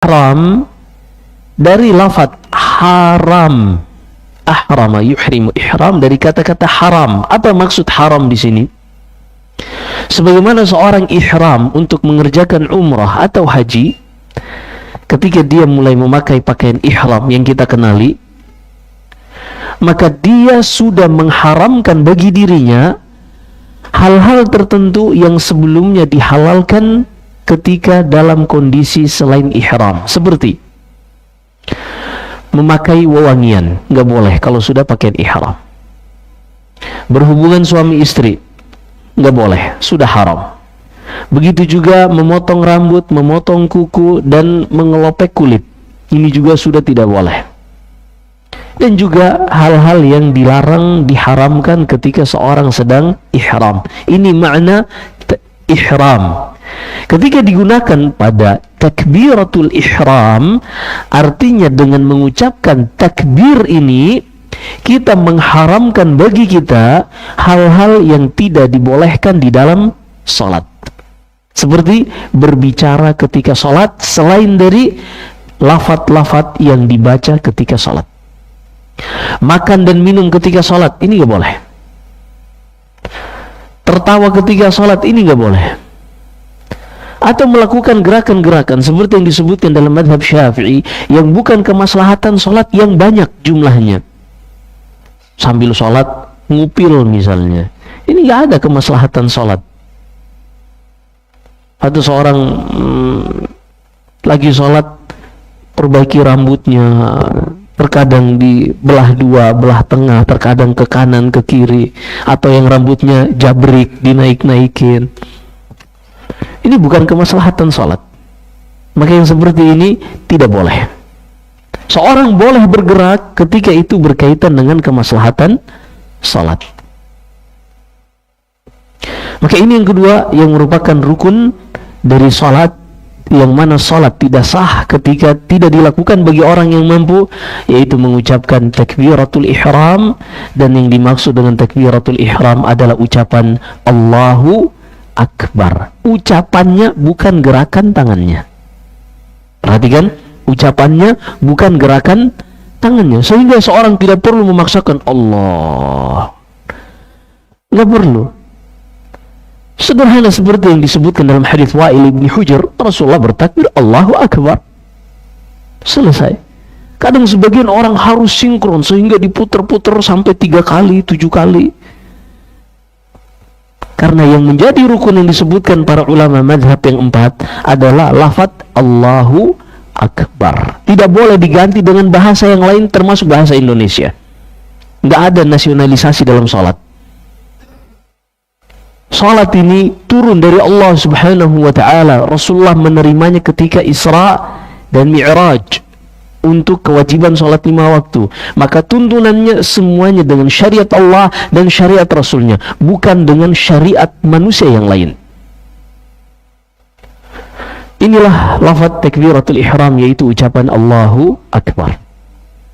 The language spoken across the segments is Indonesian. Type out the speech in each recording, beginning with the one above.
haram dari lafaz haram. Ahrama yuhrimu, ihram dari kata-kata haram. Apa maksud haram di sini? Sebagaimana seorang ihram untuk mengerjakan umrah atau haji, ketika dia mulai memakai pakaian ihram yang kita kenali, maka dia sudah mengharamkan bagi dirinya hal-hal tertentu yang sebelumnya dihalalkan ketika dalam kondisi selain ihram. Seperti memakai wewangian, nggak boleh kalau sudah pakaian ihram. Berhubungan suami istri, nggak boleh, sudah haram. Begitu juga memotong rambut, memotong kuku, dan mengelopek kulit. Ini juga sudah tidak boleh. Dan juga hal-hal yang dilarang, diharamkan ketika seorang sedang ihram. Ini makna ihram. Ketika digunakan pada takbiratul ihram, artinya dengan mengucapkan takbir ini, kita mengharamkan bagi kita hal-hal yang tidak dibolehkan di dalam salat. Seperti berbicara ketika salat selain dari lafaz-lafaz yang dibaca ketika salat. Makan dan minum ketika salat, ini nggak boleh. Tertawa ketika salat, ini nggak boleh. Atau melakukan gerakan-gerakan seperti yang disebutkan dalam madhab Syafi'i yang bukan kemaslahatan salat yang banyak jumlahnya. Sambil salat ngupil misalnya, ini nggak ada kemaslahatan salat. Atau seorang lagi salat perbaiki rambutnya, terkadang dibelah dua, belah tengah, terkadang ke kanan, ke kiri, atau yang rambutnya jabrik, dinaik-naikin. Ini bukan kemaslahatan salat. Maka yang seperti ini tidak boleh. Seorang boleh bergerak ketika itu berkaitan dengan kemaslahatan salat. Maka ini yang kedua yang merupakan rukun dari salat, yang mana salat tidak sah ketika tidak dilakukan bagi orang yang mampu, yaitu mengucapkan takbiratul ihram. Dan yang dimaksud dengan takbiratul ihram adalah ucapan Allahu Akbar. Ucapannya bukan gerakan tangannya. Perhatikan, ucapannya bukan gerakan tangannya, sehingga seorang tidak perlu memaksakan Allah. Nggak perlu. Sederhana seperti yang disebutkan dalam hadis Wa'il bin Hujr, Rasulullah bertakbir Allahu Akbar, selesai. Kadang sebagian orang harus sinkron sehingga diputer-puter sampai 3 kali, 7 kali. Karena yang menjadi rukun yang disebutkan para ulama madhab yang 4 adalah lafaz Allahu Akbar. Tidak boleh diganti dengan bahasa yang lain, termasuk bahasa Indonesia. Nggak ada nasionalisasi dalam salat. Salat ini turun dari Allah Subhanahu wa ta'ala. Rasulullah menerimanya ketika Isra dan Mi'raj untuk kewajiban salat 5 waktu. Maka tuntunannya semuanya dengan syariat Allah dan syariat Rasulnya, bukan dengan syariat manusia yang lain. Inilah lafaz takbiratul ihram, yaitu ucapan Allahu Akbar.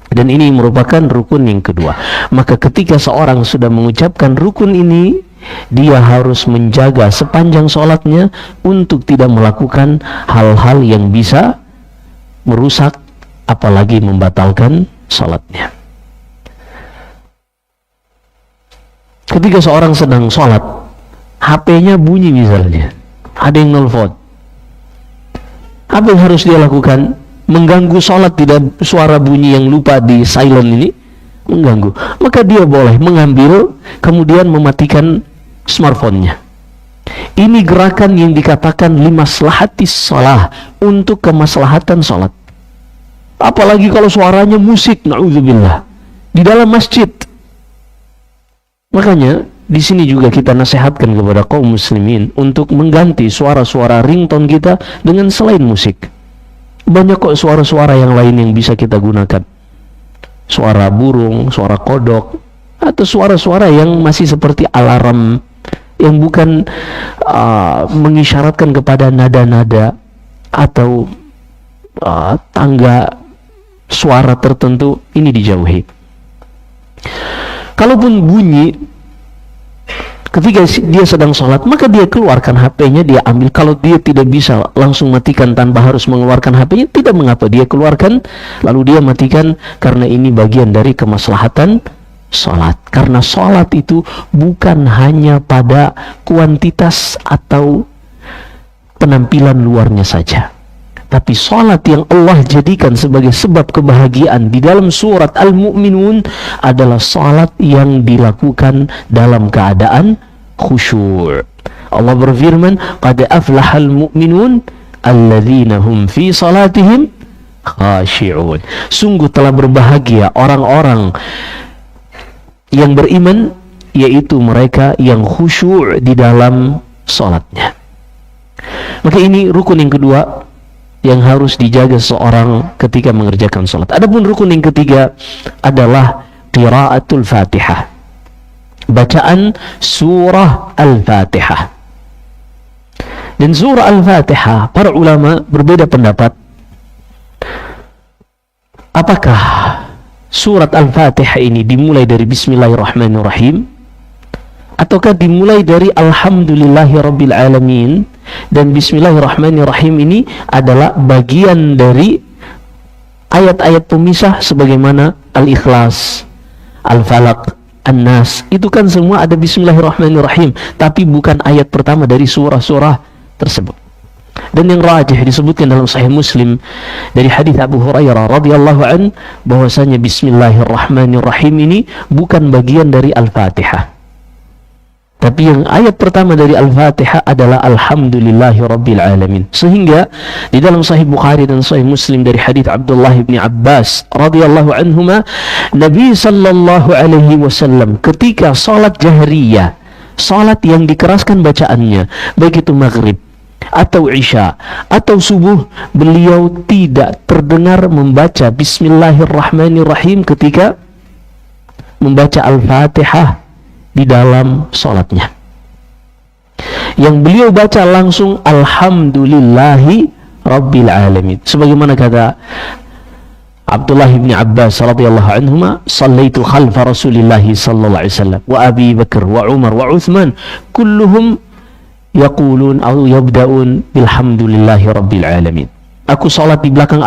Dan ini merupakan rukun yang kedua. Maka ketika seorang sudah mengucapkan rukun ini, dia harus menjaga sepanjang salatnya untuk tidak melakukan hal-hal yang bisa merusak, apalagi membatalkan salatnya. Ketika seorang sedang salat, HP-nya bunyi misalnya, ada yang nelfon, apa yang harus dia lakukan? Mengganggu salat, tidak suara bunyi yang lupa di silent ini mengganggu. Maka dia boleh mengambil kemudian mematikan smartphone-nya. Ini gerakan yang dikatakan limaslahatis shalah, untuk kemaslahatan salat. Apalagi kalau suaranya musik, na'udzubillah, di dalam masjid. Makanya di sini juga kita nasihatkan kepada kaum muslimin untuk mengganti suara-suara ringtone kita dengan selain musik. Banyak kok suara-suara yang lain yang bisa kita gunakan. Suara burung, suara kodok, atau suara-suara yang masih seperti alarm, yang bukan mengisyaratkan kepada nada-nada atau tangga suara tertentu. Ini dijauhi. Kalaupun bunyi ketika dia sedang sholat, maka dia keluarkan HP-nya, dia ambil. Kalau dia tidak bisa langsung matikan tanpa harus mengeluarkan HP-nya, tidak mengapa, dia keluarkan lalu dia matikan, karena ini bagian dari kemaslahatan sholat. Karena sholat itu bukan hanya pada kuantitas atau penampilan luarnya saja, tapi sholat yang Allah jadikan sebagai sebab kebahagiaan di dalam surat Al-Mu'minun adalah sholat yang dilakukan dalam keadaan khusyuk. Allah berfirman, qad aflahal mu'minun alladzina hum fi salatihim khashi'un. Sungguh telah berbahagia orang-orang yang beriman, yaitu mereka yang khusyuk di dalam sholatnya. Maka ini rukun yang kedua yang harus dijaga seorang ketika mengerjakan sholat. Adapun rukun yang ketiga adalah qiraatul Fatihah, bacaan surah Al-Fatihah. Dan surah Al-Fatihah, para ulama berbeda pendapat apakah surat Al-Fatihah ini dimulai dari Bismillahirrahmanirrahim ataukah dimulai dari Alhamdulillahirrabbilalamin. Dan Bismillahirrahmanirrahim ini adalah bagian dari ayat-ayat pemisah sebagaimana Al-Ikhlas, Al-Falaq, An-Nas. Itu kan semua ada Bismillahirrahmanirrahim, tapi bukan ayat pertama dari surah-surah tersebut. Dan yang rajih disebutkan dalam Sahih Muslim dari hadis Abu Hurairah radhiyallahu an, bahwasanya Bismillahirrahmanirrahim ini bukan bagian dari Al-Fatihah, tapi yang ayat pertama dari Al-Fatihah adalah Alhamdulillahirrabbilalamin. Sehingga di dalam Sahih Bukhari dan Sahih Muslim dari hadits Abdullah bin Abbas radhiyallahu anhuma, Nabi sallallahu alaihi wasallam ketika salat jahriyah, salat yang dikeraskan bacaannya, baik itu maghrib atau isya atau subuh, beliau tidak terdengar membaca Bismillahirrahmanirrahim ketika membaca Al-Fatihah di dalam sholatnya. Yang beliau baca langsung Alhamdulillahi Rabbil Alamin. Sebagaimana kata Abdullah bin Abbas radhiyallahu anhuma, "Shallaitu khalfa Rasulillahi sallallahu alaihi wasallam wa Abi Bakar wa Umar wa Uthman kulluhum yaqulun atau yabda'un bilhamdulillahi Rabbil Alamin." Aku salat di belakang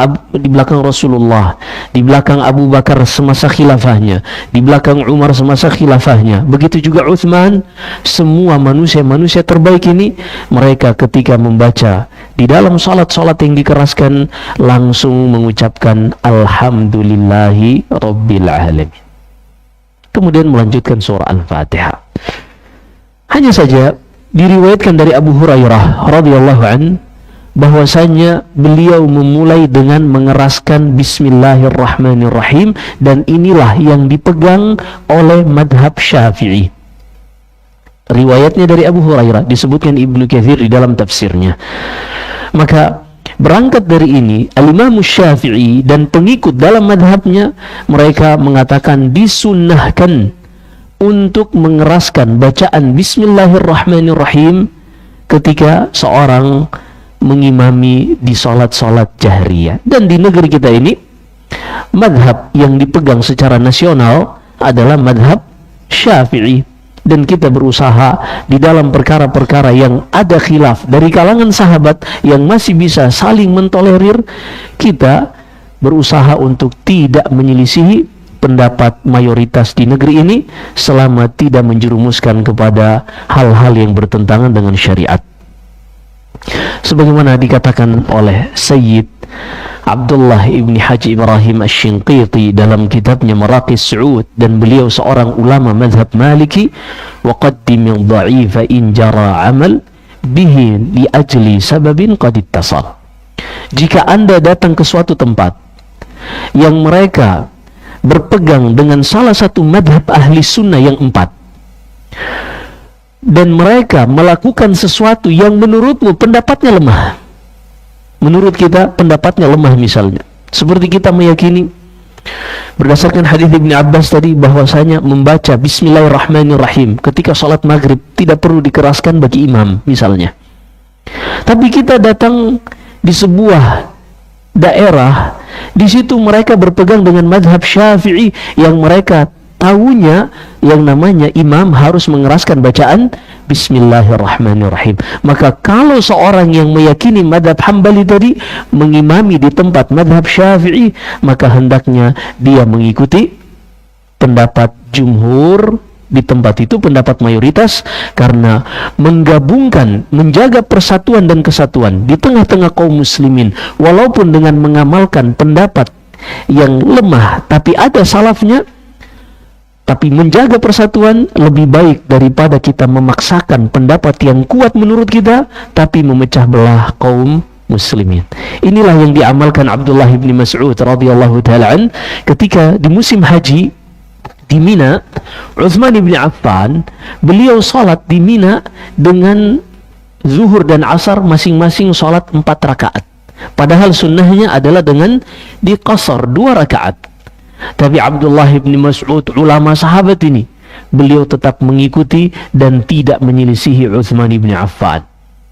Rasulullah, di belakang Abu Bakar semasa khilafahnya, di belakang Umar semasa khilafahnya, begitu juga Uthman. Semua manusia terbaik ini, mereka ketika membaca di dalam salat-salat yang dikeraskan langsung mengucapkan Alhamdulillahi Rabbil Alamin, kemudian melanjutkan surah Al-Fatihah. Hanya saja diriwayatkan dari Abu Hurairah radhiyallahu an bahwasanya beliau memulai dengan mengeraskan Bismillahirrahmanirrahim, dan inilah yang dipegang oleh madhab Syafi'i. Riwayatnya dari Abu Hurairah disebutkan Ibnu Katsir di dalam tafsirnya. Maka berangkat dari ini, Al-Imam Syafi'i dan pengikut dalam madhabnya, mereka mengatakan disunnahkan untuk mengeraskan bacaan Bismillahirrahmanirrahim ketika seorang mengimami di salat-salat jahriyah. Dan di negeri kita ini, madhab yang dipegang secara nasional adalah madhab Syafi'i. Dan kita berusaha di dalam perkara-perkara yang ada khilaf dari kalangan sahabat yang masih bisa saling mentolerir, kita berusaha untuk tidak menyelisihi pendapat mayoritas di negeri ini selama tidak menjerumuskan kepada hal-hal yang bertentangan dengan syariat. Sebagaimana dikatakan oleh Sayyid Abdullah ibn Haji Ibrahim Asy-Shinqiti dalam kitabnya Maraqis Su'ud, dan beliau seorang ulama madhab Maliki, wa qaddim dha'ifa in jara amal bihi li ajli sababin qad ittasal. Jika Anda datang ke suatu tempat yang mereka berpegang dengan salah satu madhab ahli sunnah yang 4, dan mereka melakukan sesuatu yang menurutmu pendapatnya lemah, menurut kita pendapatnya lemah, misalnya seperti kita meyakini berdasarkan hadis Ibnu Abbas tadi bahwasanya membaca Bismillahirrahmanirrahim ketika salat maghrib tidak perlu dikeraskan bagi imam misalnya, tapi kita datang di sebuah daerah, di situ mereka berpegang dengan madhab Syafi'i yang mereka tahunya yang namanya imam harus mengeraskan bacaan Bismillahirrahmanirrahim. Maka kalau seorang yang meyakini madhab Hambali tadi mengimami di tempat madhab Syafi'i, maka hendaknya dia mengikuti pendapat jumhur di tempat itu, pendapat mayoritas, karena menggabungkan, menjaga persatuan dan kesatuan di tengah-tengah kaum muslimin, walaupun dengan mengamalkan pendapat yang lemah tapi ada salafnya, tapi menjaga persatuan lebih baik daripada kita memaksakan pendapat yang kuat menurut kita tapi memecah belah kaum muslimin. Inilah yang diamalkan Abdullah bin Mas'ud radhiyallahu ta'ala an ketika di musim haji di Mina. Utsman bin Affan, beliau salat di Mina dengan zuhur dan asar masing-masing salat 4 rakaat. Padahal sunnahnya adalah dengan diqasar 2 rakaat. Tapi Abdullah bin Mas'ud, ulama sahabat ini, beliau tetap mengikuti dan tidak menyelisihi Utsman bin Affan.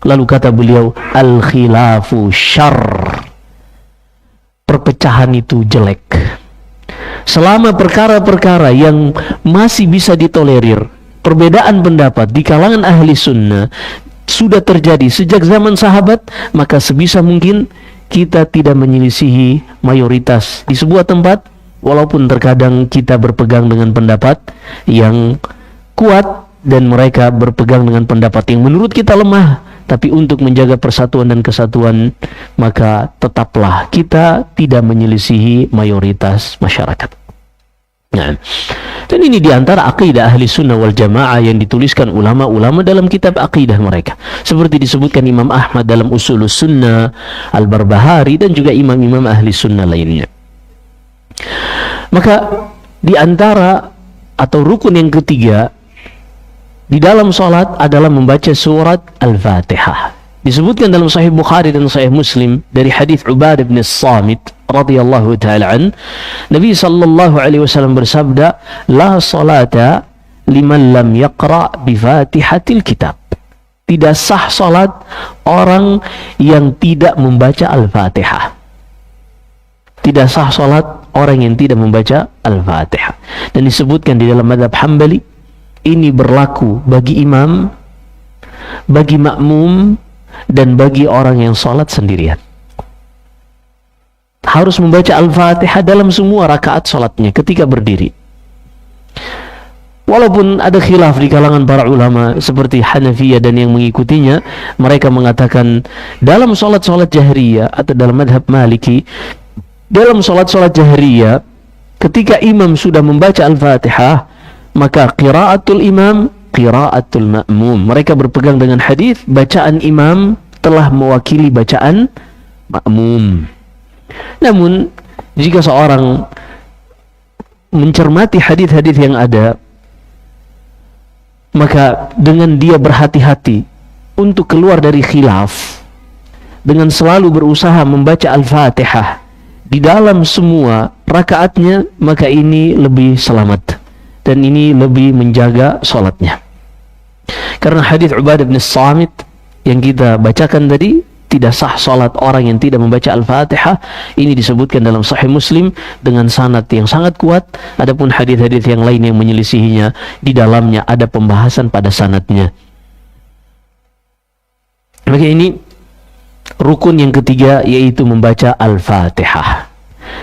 Lalu kata beliau, al-khilafu syarr. Perpecahan itu jelek. Selama perkara-perkara yang masih bisa ditolerir, perbedaan pendapat di kalangan ahli sunnah sudah terjadi sejak zaman sahabat, maka sebisa mungkin kita tidak menyelisihi mayoritas di sebuah tempat, walaupun terkadang kita berpegang dengan pendapat yang kuat dan mereka berpegang dengan pendapat yang menurut kita lemah, tapi untuk menjaga persatuan dan kesatuan, maka tetaplah kita tidak menyelisihi mayoritas masyarakat. Nah, dan ini diantara akidah ahli sunnah wal jamaah yang dituliskan ulama-ulama dalam kitab akidah mereka, seperti disebutkan Imam Ahmad dalam Usulus Sunnah, Al-Barbahari, dan juga imam-imam ahli sunnah lainnya. Maka di antara atau rukun yang ketiga di dalam salat adalah membaca surat Al-Fatihah. Disebutkan dalam Sahih Bukhari dan Sahih Muslim dari hadis Ubadah bin As-Samit radhiyallahu ta'ala an, Nabi sallallahu alaihi wasallam bersabda, la salata liman lam yaqra bi Fatihatil kitab. Tidak sah salat orang yang tidak membaca Al-Fatihah. Tidak sah salat orang yang tidak membaca Al-Fatihah. Dan disebutkan di dalam mazhab Hambali, ini berlaku bagi imam, bagi makmum, dan bagi orang yang salat sendirian. Harus membaca Al-Fatihah dalam semua rakaat salatnya ketika berdiri. Walaupun ada khilaf di kalangan para ulama seperti Hanafiyah dan yang mengikutinya, mereka mengatakan dalam salat-salat jahriyah atau dalam mazhab Maliki, dalam salat-salat jahriyah ketika imam sudah membaca Al-Fatihah, maka qiraatul imam qiraatul ma'mum. Mereka berpegang dengan hadis bacaan imam telah mewakili bacaan makmum. Namun jika seorang mencermati hadis-hadis yang ada, maka dengan dia berhati-hati untuk keluar dari khilaf, dengan selalu berusaha membaca Al-Fatihah di dalam semua rakaatnya, maka ini lebih selamat dan ini lebih menjaga salatnya. Karena hadis Ubadah bin As-Samit yang kita bacakan tadi, tidak sah salat orang yang tidak membaca Al-Fatihah, ini disebutkan dalam Sahih Muslim dengan sanad yang sangat kuat. Adapun hadis-hadis yang lain yang menyelisihinya, di dalamnya ada pembahasan pada sanadnya. Maka ini rukun yang ketiga, yaitu membaca Al-Fatihah.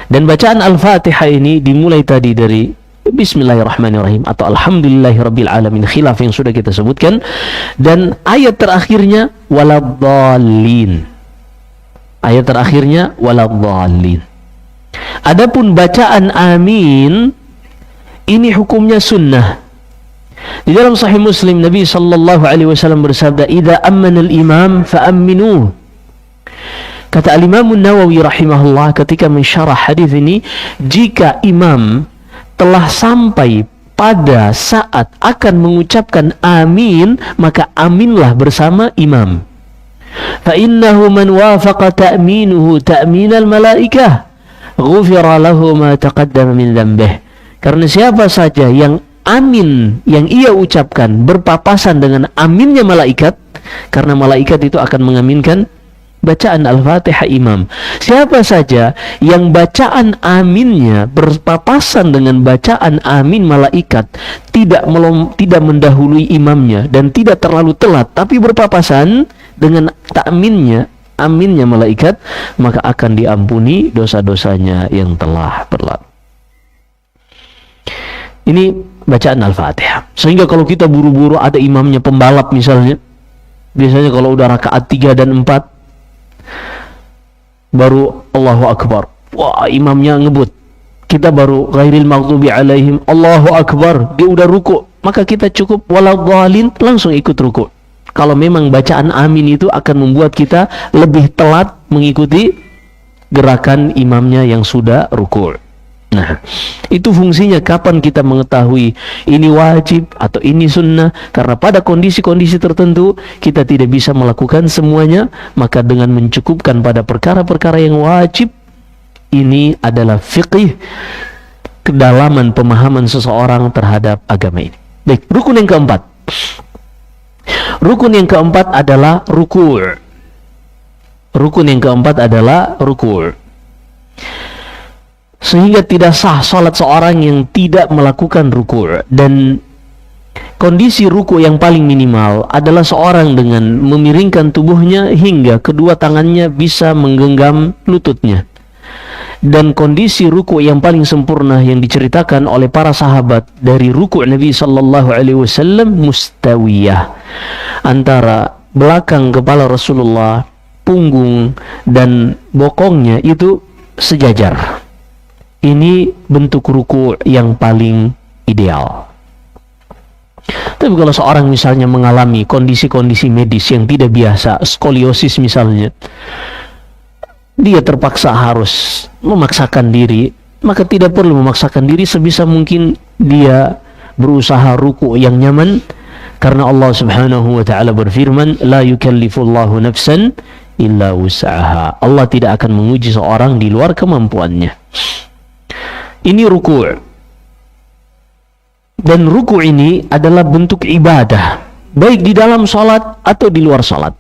Dan bacaan Al-Fatihah ini dimulai tadi dari Bismillahirrahmanirrahim atau Alhamdulillahirabbil alamin, khilaf yang sudah kita sebutkan, dan ayat terakhirnya waladhdallin. Ayat terakhirnya waladhdallin. Adapun bacaan amin ini hukumnya sunnah. Di dalam Sahih Muslim Nabi sallallahu alaihi wasallam bersabda, "Idza ammana al-imam fa'amminuh." Kata Al-Imam Nawawi rahimahullah ketika mensyarah hadis ini, jika imam telah sampai pada saat akan mengucapkan amin, maka aminlah bersama imam. Fa innahu man wafaqa ta'minuhu ta'minal malaikah ghufira lahu ma taqaddama min dhanbihi. Karena siapa saja yang amin yang ia ucapkan berpapasan dengan aminnya malaikat, karena malaikat itu akan mengaminkan bacaan Al-Fatihah imam. Siapa saja yang bacaan aminnya berpapasan dengan bacaan amin malaikat, tidak mendahului imamnya dan tidak terlalu telat, tapi berpapasan dengan aminnya malaikat, maka akan diampuni dosa-dosanya yang telah berlalu. Ini bacaan Al-Fatihah. Sehingga kalau kita buru-buru, ada imamnya pembalap misalnya, biasanya kalau udah rakaat 3 dan 4 baru Allahu Akbar, wah imamnya ngebut, kita baru ghairil maghdubi alaihim, Allahu Akbar, dia udah ruku, maka kita cukup waladhdallin langsung ikut ruku. Kalau memang bacaan amin itu akan membuat kita lebih telat mengikuti gerakan imamnya yang sudah ruku. Nah, itu fungsinya kapan kita mengetahui ini wajib atau ini sunnah. Karena pada kondisi-kondisi tertentu kita tidak bisa melakukan semuanya, maka dengan mencukupkan pada perkara-perkara yang wajib, ini adalah fiqih, kedalaman pemahaman seseorang terhadap agama ini. Baik, rukun yang keempat. Rukun yang keempat adalah ruku'. Rukun yang keempat adalah ruku'. Sehingga tidak sah salat seorang yang tidak melakukan ruku'. Dan kondisi ruku' yang paling minimal adalah seorang dengan memiringkan tubuhnya hingga kedua tangannya bisa menggenggam lututnya. Dan kondisi ruku' yang paling sempurna yang diceritakan oleh para sahabat dari ruku' Nabi sallallahu alaihi wasallam mustawiyah, antara belakang kepala Rasulullah, punggung dan bokongnya itu sejajar. Ini bentuk ruku' yang paling ideal. Tapi kalau seorang misalnya mengalami kondisi-kondisi medis yang tidak biasa, skoliosis misalnya, dia terpaksa harus memaksakan diri, maka tidak perlu memaksakan diri, sebisa mungkin dia berusaha ruku' yang nyaman, karena Allah Subhanahu wa ta'ala berfirman, la yukallifullahu nafsan illa wus'aha. Allah tidak akan menguji seorang di luar kemampuannya. Ini ruku'. Dan ruku' ini adalah bentuk ibadah, baik di dalam salat atau di luar salat.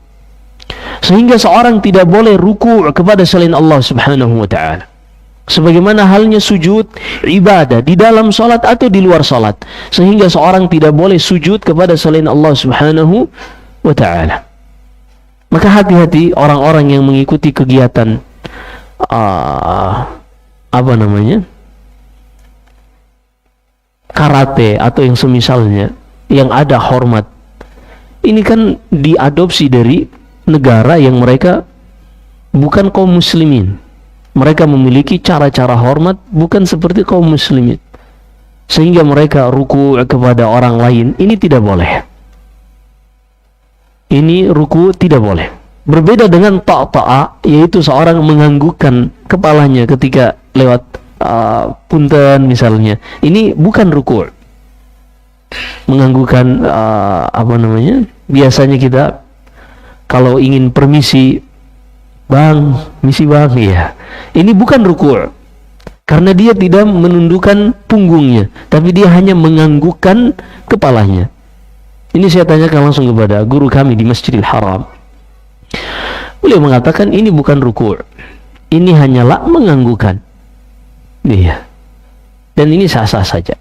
Sehingga seorang tidak boleh ruku' kepada selain Allah Subhanahu wa ta'ala. Sebagaimana halnya sujud, ibadah di dalam salat atau di luar salat. Sehingga seorang tidak boleh sujud kepada selain Allah Subhanahu wa ta'ala. Maka hati-hati orang-orang yang mengikuti kegiatan karate atau yang semisalnya, yang ada hormat. Ini kan diadopsi dari negara yang mereka bukan kaum muslimin. Mereka memiliki cara-cara hormat bukan seperti kaum muslimin, sehingga mereka ruku kepada orang lain. Ini tidak boleh. Ini ruku tidak boleh. Berbeda dengan ta'a, yaitu seorang menganggukkan kepalanya ketika lewat punten misalnya. Ini bukan ruku'. Menganggukkan biasanya kita kalau ingin permisi, bang, misi bang, ya. Ini bukan ruku'. Karena dia tidak menundukkan punggungnya, tapi dia hanya menganggukkan kepalanya. Ini saya tanyakan langsung kepada guru kami di Masjidil Haram. Beliau mengatakan ini bukan ruku'. Ini hanyalah menganggukkan. Iya. Dan ini sah-sah saja.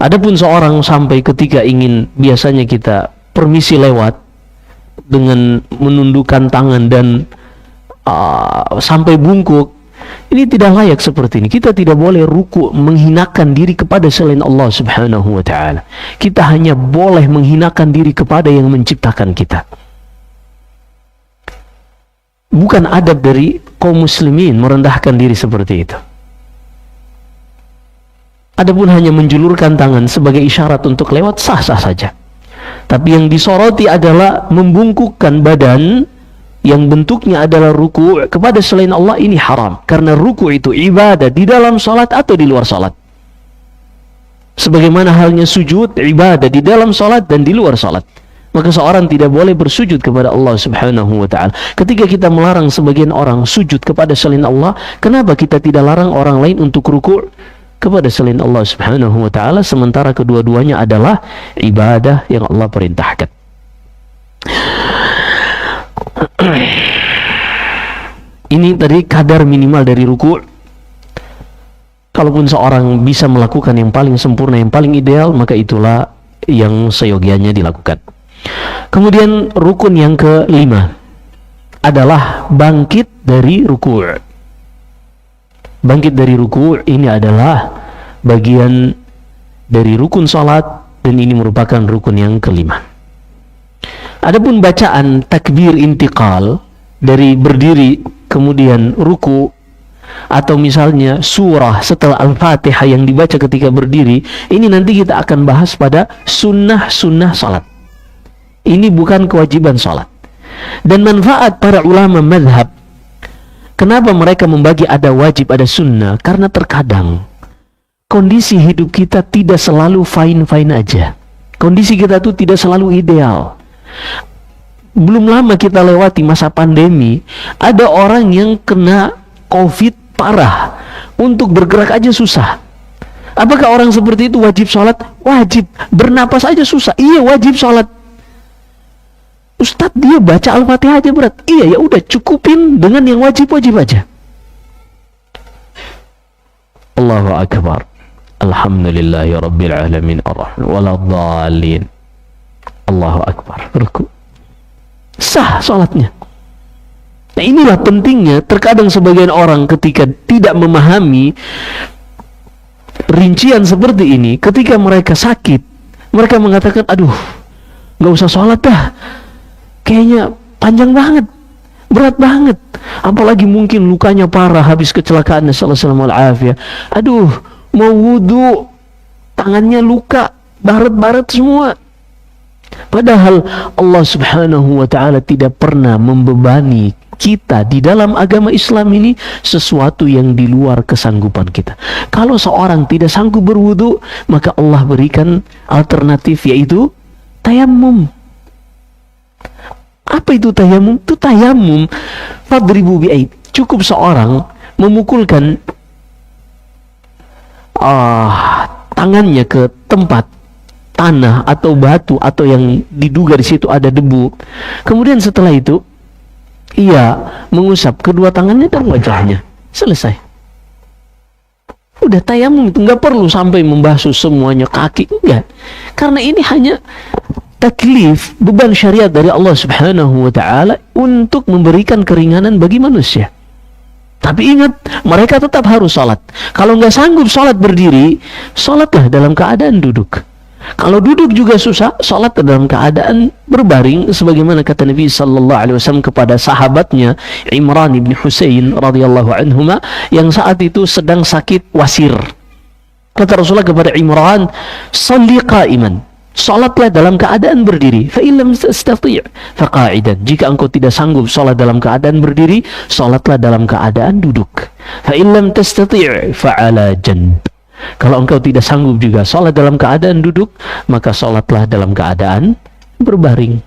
Adapun seorang sampai ketika ingin, biasanya kita permisi lewat dengan menundukkan tangan dan sampai bungkuk, ini tidak layak seperti ini. Kita tidak boleh ruku' menghinakan diri kepada selain Allah Subhanahu wa ta'ala. Kita hanya boleh menghinakan diri kepada yang menciptakan kita. Bukan adab dari kaum muslimin merendahkan diri seperti itu. Adapun hanya menjulurkan tangan sebagai isyarat untuk lewat, sah-sah saja. Tapi yang disoroti adalah membungkukkan badan yang bentuknya adalah ruku' kepada selain Allah. Ini haram, karena ruku' itu ibadah di dalam salat atau di luar salat. Sebagaimana halnya sujud, ibadah di dalam salat dan di luar salat. Maka seorang tidak boleh bersujud kepada Allah Subhanahu wa ta'ala. Ketika kita melarang sebagian orang sujud kepada selain Allah, kenapa kita tidak larang orang lain untuk ruku' kepada selain Allah Subhanahu wa ta'ala, sementara kedua-duanya adalah ibadah yang Allah perintahkan. Ini tadi kadar minimal dari ruku'. Kalaupun seorang bisa melakukan yang paling sempurna, yang paling ideal, maka itulah yang seyogianya dilakukan. Kemudian rukun yang kelima adalah bangkit dari ruku'. Bangkit dari ruku' ini adalah bagian dari rukun salat, dan ini merupakan rukun yang kelima. Adapun bacaan takbir intiqal dari berdiri kemudian ruku, atau misalnya surah setelah Al-Fatihah yang dibaca ketika berdiri, ini nanti kita akan bahas pada sunnah-sunnah salat. Ini bukan kewajiban salat. Dan manfaat para ulama madhab, kenapa mereka membagi ada wajib ada sunnah? Karena terkadang kondisi hidup kita tidak selalu fine-fine aja. Kondisi kita tuh tidak selalu ideal. Belum lama kita lewati masa pandemi, ada orang yang kena COVID parah, untuk bergerak aja susah. Apakah orang seperti itu wajib sholat? Wajib. Bernapas aja susah. Iya, wajib sholat. Ustadz, dia baca Al-Fatihah aja berat. Iya, ya udah, cukupin dengan yang wajib-wajib aja. Allahu Akbar. Alhamdulillahi Rabbil Alamin Ar-Rahman Waladhalin. Allahu Akbar. Ruku. Sah sholatnya. Nah, inilah pentingnya. Terkadang sebagian orang ketika tidak memahami rincian seperti ini, ketika mereka sakit, mereka mengatakan, aduh, gak usah sholat dah, kayaknya panjang banget, berat banget, apalagi mungkin lukanya parah habis kecelakaan, sallallahu alaihi wasallam. Aduh, mau wudu, tangannya luka, baret-baret semua. Padahal Allah subhanahu wa ta'ala tidak pernah membebani kita di dalam agama Islam ini sesuatu yang di luar kesanggupan kita. Kalau seorang tidak sanggup berwudu, maka Allah berikan alternatif, yaitu tayamum. Apa itu tayamum? Itu tayamum fadribu bi'aid. Cukup seorang memukulkan tangannya ke tempat tanah atau batu atau yang diduga di situ ada debu. Kemudian setelah itu ia mengusap kedua tangannya dan wajahnya. Selesai. Udah tayamum itu, nggak perlu sampai membasuh semuanya kaki, enggak. Karena ini hanya taklif, beban syariat dari Allah subhanahu wa ta'ala untuk memberikan keringanan bagi manusia. Tapi ingat, mereka tetap harus sholat. Kalau nggak sanggup sholat berdiri, sholatlah dalam keadaan duduk. Kalau duduk juga susah, sholat dalam keadaan berbaring, sebagaimana kata Nabi sallallahu alaihi wasallam kepada sahabatnya Imran bin Husain radhiyallahu anhuma, yang saat itu sedang sakit wasir. Kata Rasulullah kepada Imran, "Shalli qa'iman." Sholatlah dalam keadaan berdiri. Fa illam tastati' fa qa'idan. Jika engkau tidak sanggup sholat dalam keadaan berdiri, sholatlah dalam keadaan duduk. Fa illam tastati' fa 'ala janb. Kalau engkau tidak sanggup juga sholat dalam keadaan duduk, maka sholatlah dalam keadaan berbaring.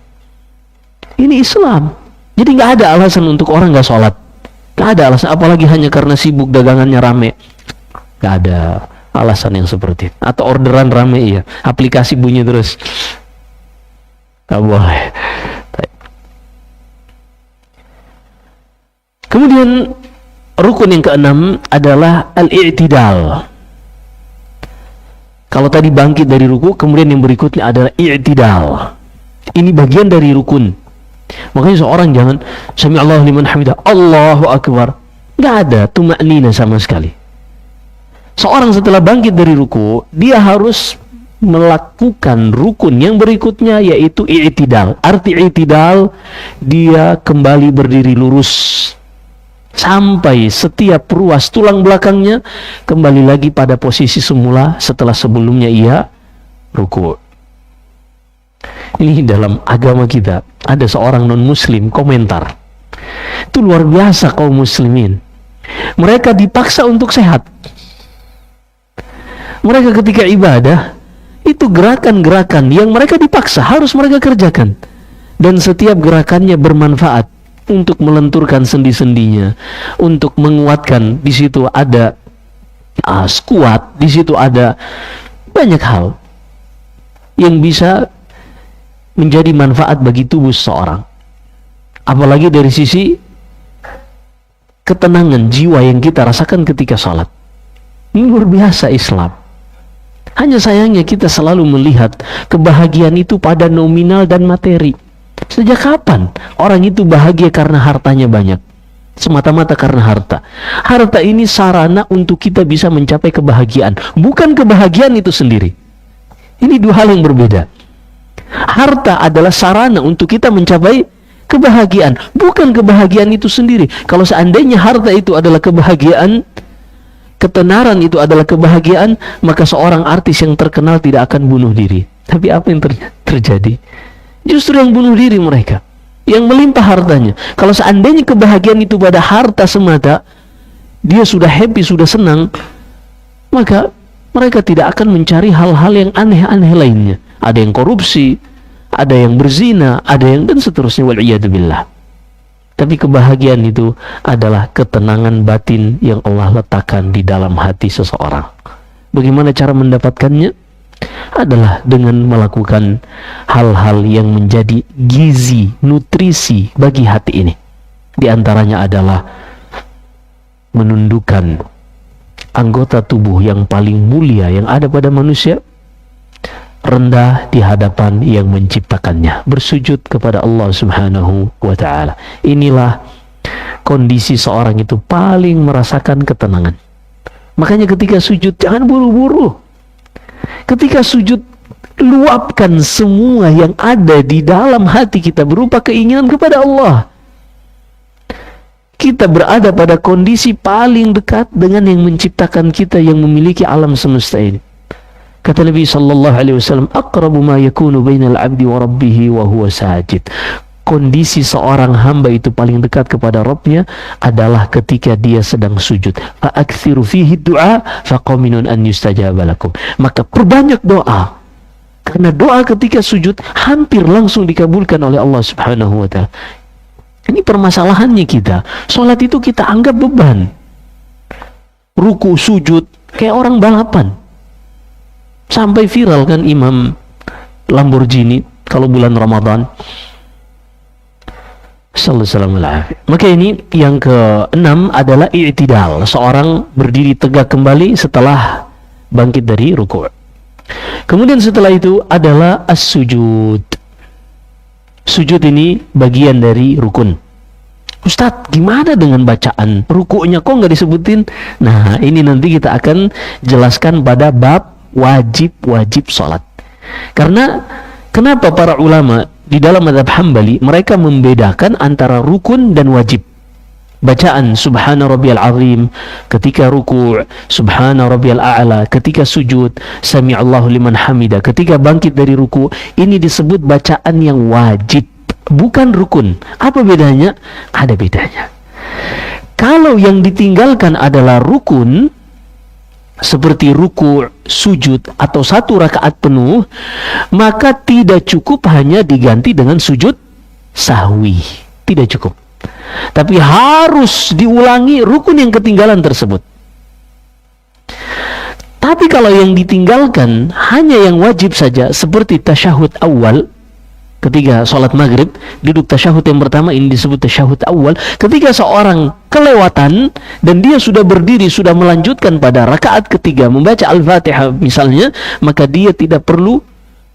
Ini Islam. Jadi nggak ada alasan untuk orang nggak sholat. Nggak ada alasan, apalagi hanya karena sibuk dagangannya rame. Nggak ada alasan yang seperti itu. Atau orderan rame, iya, aplikasi bunyi terus. Nggak boleh. Kemudian rukun yang keenam adalah al-i'tidal. Kalau tadi bangkit dari ruku, kemudian yang berikutnya adalah i'tidal. Ini bagian dari rukun. Makanya seorang jangan sami Allahu liman hamidah, Allahu akbar. Nggak ada tuma'nina sama sekali. Seorang setelah bangkit dari ruku, dia harus melakukan rukun yang berikutnya, yaitu i'tidal. Arti i'tidal, dia kembali berdiri lurus sampai setiap ruas tulang belakangnya kembali lagi pada posisi semula setelah sebelumnya ia ruku. Ini dalam agama kita ada seorang non muslim komentar, itu luar biasa kaum muslimin. Mereka dipaksa untuk sehat. Mereka ketika ibadah itu gerakan-gerakan yang mereka dipaksa harus mereka kerjakan, dan setiap gerakannya bermanfaat untuk melenturkan sendi-sendinya, untuk menguatkan. Di situ ada squat, di situ ada banyak hal yang bisa menjadi manfaat bagi tubuh seseorang. Apalagi dari sisi ketenangan jiwa yang kita rasakan ketika sholat. Ini luar biasa Islam. Hanya sayangnya kita selalu melihat kebahagiaan itu pada nominal dan materi. Sejak kapan orang itu bahagia karena hartanya banyak? Semata-mata karena harta. Harta ini sarana untuk kita bisa mencapai kebahagiaan, bukan kebahagiaan itu sendiri. Ini dua hal yang berbeda. Harta adalah sarana untuk kita mencapai kebahagiaan, bukan kebahagiaan itu sendiri. Kalau seandainya harta itu adalah kebahagiaan, ketenaran itu adalah kebahagiaan, maka seorang artis yang terkenal tidak akan bunuh diri. Tapi apa yang terjadi? Justru yang bunuh diri mereka, yang melimpah hartanya. Kalau seandainya kebahagiaan itu pada harta semata, dia sudah happy, sudah senang, maka mereka tidak akan mencari hal-hal yang aneh-aneh lainnya. Ada yang korupsi, ada yang berzina, ada yang dan seterusnya, wal'iyadzubillah. Tapi kebahagiaan itu adalah ketenangan batin yang Allah letakkan di dalam hati seseorang. Bagaimana cara mendapatkannya? Adalah dengan melakukan hal-hal yang menjadi gizi, nutrisi bagi hati ini. Di antaranya adalah menundukkan anggota tubuh yang paling mulia yang ada pada manusia, rendah di hadapan yang menciptakannya, bersujud kepada Allah Subhanahu wa ta'ala. Inilah kondisi seorang itu paling merasakan ketenangan. Makanya ketika sujud jangan buru-buru. Ketika sujud, luapkan semua yang ada di dalam hati kita berupa keinginan kepada Allah. Kita berada pada kondisi paling dekat dengan yang menciptakan kita, yang memiliki alam semesta ini. Kata Nabi sallallahu alaihi wasallam, aqrabu ma yakunu bainal 'abdi wa rabbih wa huwa sajid. Kondisi seorang hamba itu paling dekat kepada Rabbnya adalah ketika dia sedang sujud. Fa'akthiru fihi du'a faqaminun an yustajaba lakum. Maka perbanyak doa. Karena doa ketika sujud hampir langsung dikabulkan oleh Allah Subhanahu wa ta'ala. Ini permasalahannya kita. Salat itu kita anggap beban. Ruku, sujud kayak orang balapan. Sampai viral kan Imam Lamborghini kalau bulan Ramadan. Sallallahu alaihi. Maka ini yang keenam adalah i'tidal. Seorang berdiri tegak kembali setelah bangkit dari ruku'. Kemudian setelah itu adalah as-sujud. Sujud ini bagian dari rukun. Ustadz, gimana dengan bacaan? Ruku'nya kok nggak disebutin? Nah, ini nanti kita akan jelaskan pada bab wajib-wajib sholat. Karena kenapa para ulama di dalam mazhab Hambali mereka membedakan antara rukun dan wajib. Bacaan subhana rabbiyal azim ketika ruku', subhana rabbiyal a'la ketika sujud, sami'allahu liman hamida ketika bangkit dari ruku', ini disebut bacaan yang wajib, bukan rukun. Apa bedanya? Ada bedanya. Kalau yang ditinggalkan adalah rukun, seperti ruku', sujud, atau satu rakaat penuh, maka tidak cukup hanya diganti dengan sujud sahwi. Tidak cukup. Tapi harus diulangi rukun yang ketinggalan tersebut. Tapi kalau yang ditinggalkan hanya yang wajib saja, seperti tasyahud awal, ketika sholat maghrib, duduk tasyahud yang pertama, ini disebut tasyahud awal. Ketika seorang kelewatan dan dia sudah berdiri, sudah melanjutkan pada rakaat ketiga membaca Al-Fatihah misalnya, maka dia tidak perlu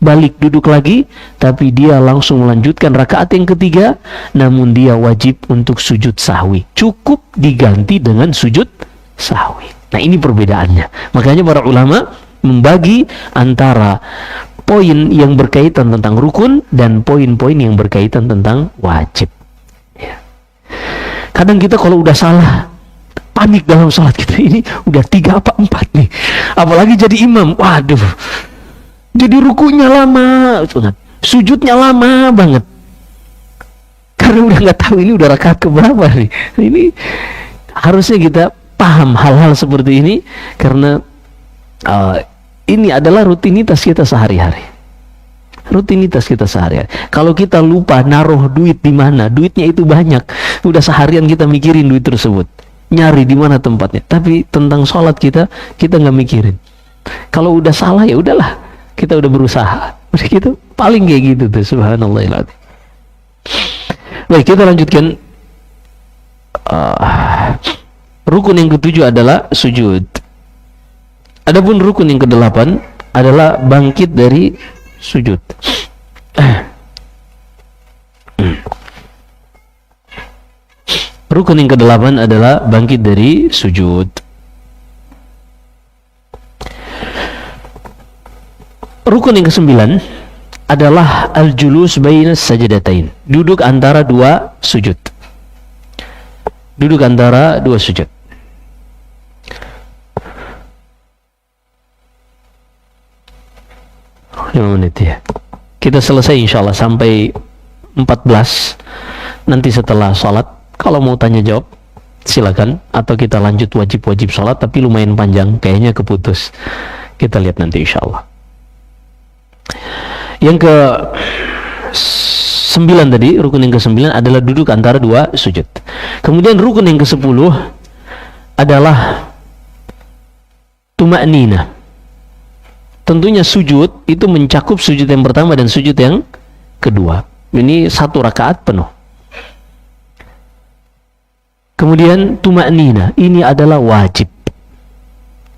balik duduk lagi, tapi dia langsung melanjutkan rakaat yang ketiga, namun dia wajib untuk sujud sahwi. Cukup diganti dengan sujud sahwi. Nah, ini perbedaannya. Makanya para ulama membagi antara poin yang berkaitan tentang rukun dan poin-poin yang berkaitan tentang wajib. Ya. Kadang kita kalau udah salah, panik dalam sholat kita, ini udah 3 apa 4 nih. Apalagi jadi imam, waduh. Jadi rukunya lama, sujudnya lama banget. Karena udah nggak tahu ini udah rakaat keberapa nih. Ini harusnya kita paham hal-hal seperti ini, karena ini adalah rutinitas kita sehari-hari. Rutinitas kita sehari-hari. Kalau kita lupa naruh duit di mana, duitnya itu banyak, udah seharian kita mikirin duit tersebut, nyari di mana tempatnya. Tapi tentang sholat kita nggak mikirin. Kalau udah salah ya udahlah, kita udah berusaha. Gitu, paling kayak gitu tuh, subhanallah. Baik, kita lanjutkan. Rukun yang ketujuh adalah sujud. Adapun rukun yang kedelapan adalah bangkit dari sujud. Rukun yang kedelapan adalah bangkit dari sujud. Rukun yang kesembilan adalah al-julus baina sajdatain, duduk antara dua sujud. Duduk antara dua sujud. Oh, 5 menit ya. Kita selesai insyaallah sampai 14. Nanti setelah sholat, kalau mau tanya jawab silakan, atau kita lanjut wajib-wajib sholat, tapi lumayan panjang, kayaknya keputus. Kita lihat nanti insyaallah. Yang ke 9 tadi, rukun yang ke-9 adalah duduk antara dua sujud. Kemudian rukun yang ke-10 adalah tuma'nina. Tentunya sujud itu mencakup sujud yang pertama dan sujud yang kedua. Ini 1 rakaat penuh. Kemudian tuma'nina, ini adalah wajib.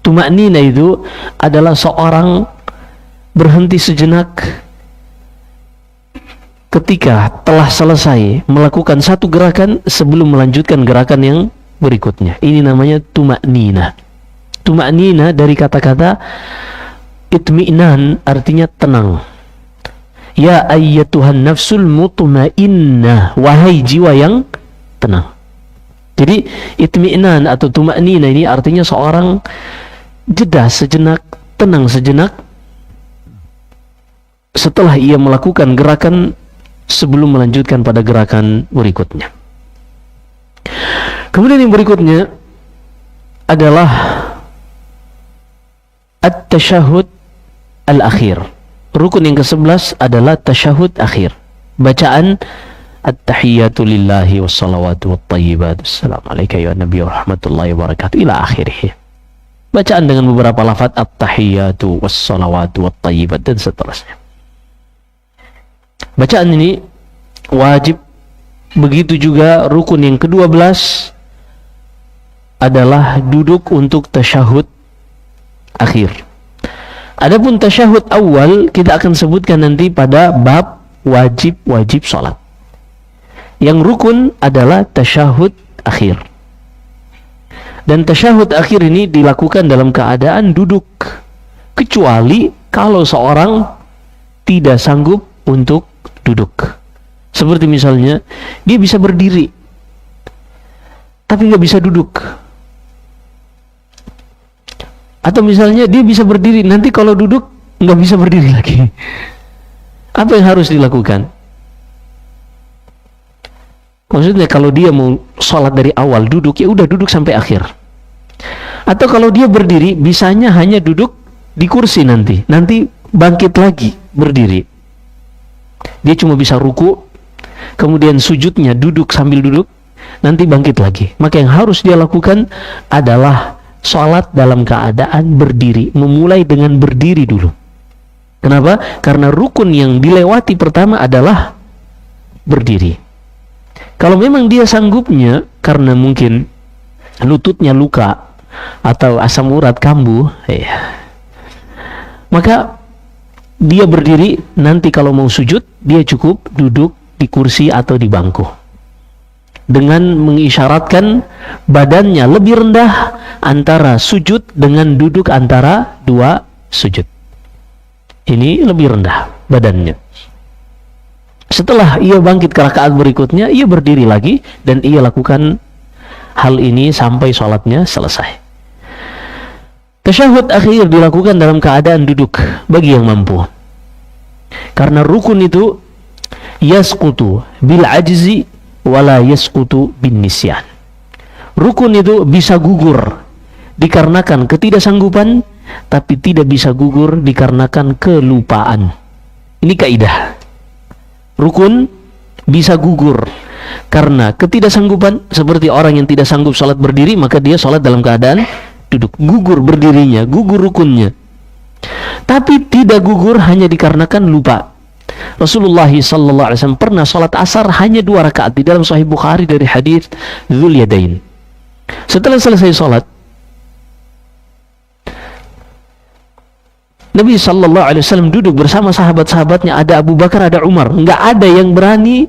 Tuma'nina itu adalah seorang berhenti sejenak ketika telah selesai melakukan satu gerakan sebelum melanjutkan gerakan yang berikutnya. Ini namanya tuma'nina. Tuma'nina dari kata-kata itmi'nan, artinya tenang. Ya ayyatuhan nafsul mutmainnah, wahai jiwa yang tenang. Jadi itmi'nan atau tuma'nina ini artinya seorang jeda sejenak, tenang sejenak setelah ia melakukan gerakan sebelum melanjutkan pada gerakan berikutnya. Kemudian yang berikutnya adalah at-tasyahud al-akhir. Rukun yang ke-11 adalah tasyahud akhir. Bacaan at-tahiyyatu lillahi wassalawatu wattayyibat. Assalamualaikum ya Nabi wa rahmatullahi wa barakatuh ila akhirih. Bacaan dengan beberapa lafaz at-tahiyyatu wassalawatu wattayyibat dan seterusnya. Bacaan ini wajib. Begitu juga rukun yang ke-12 adalah duduk untuk tasyahud akhir. Adapun tasyahud awal kita akan sebutkan nanti pada bab wajib-wajib sholat. Yang rukun adalah tasyahud akhir. Dan tasyahud akhir ini dilakukan dalam keadaan duduk, kecuali kalau seorang tidak sanggup untuk duduk. Seperti misalnya dia bisa berdiri tapi nggak bisa duduk, atau misalnya dia bisa berdiri nanti kalau duduk nggak bisa berdiri lagi. Apa yang harus dilakukan? Maksudnya kalau dia mau sholat dari awal duduk, ya udah duduk sampai akhir. Atau kalau dia berdiri, bisanya hanya duduk di kursi, nanti bangkit lagi berdiri. Dia cuma bisa ruku, kemudian sujudnya duduk sambil duduk, nanti bangkit lagi. Maka yang harus dia lakukan adalah sholat dalam keadaan berdiri, memulai dengan berdiri dulu. Kenapa? Karena rukun yang dilewati pertama adalah berdiri. Kalau memang dia sanggupnya, karena mungkin lututnya luka atau asam urat kambuh, maka dia berdiri. Nanti kalau mau sujud, dia cukup duduk di kursi atau di bangku dengan mengisyaratkan badannya lebih rendah antara sujud dengan duduk antara dua sujud. Ini lebih rendah badannya. Setelah ia bangkit ke rakaat berikutnya, ia berdiri lagi dan ia lakukan hal ini sampai sholatnya selesai. Tasyahud akhir dilakukan dalam keadaan duduk bagi yang mampu. Karena rukun itu yasqutu bil ajzi wala yasqutu bin nisyan. Rukun itu bisa gugur dikarenakan ketidaksanggupan, tapi tidak bisa gugur dikarenakan kelupaan. Ini kaidah. Rukun bisa gugur karena ketidaksanggupan, seperti orang yang tidak sanggup sholat berdiri, maka dia sholat dalam keadaan duduk. Gugur berdirinya, gugur rukunnya. Tapi tidak gugur hanya dikarenakan lupa. Rasulullah SAW pernah sholat asar hanya 2 rakaat di dalam Sahih Bukhari dari hadis Dzul Yadain. Setelah selesai sholat, Nabi SAW duduk bersama sahabat-sahabatnya, ada Abu Bakar, ada Umar. Nggak ada yang berani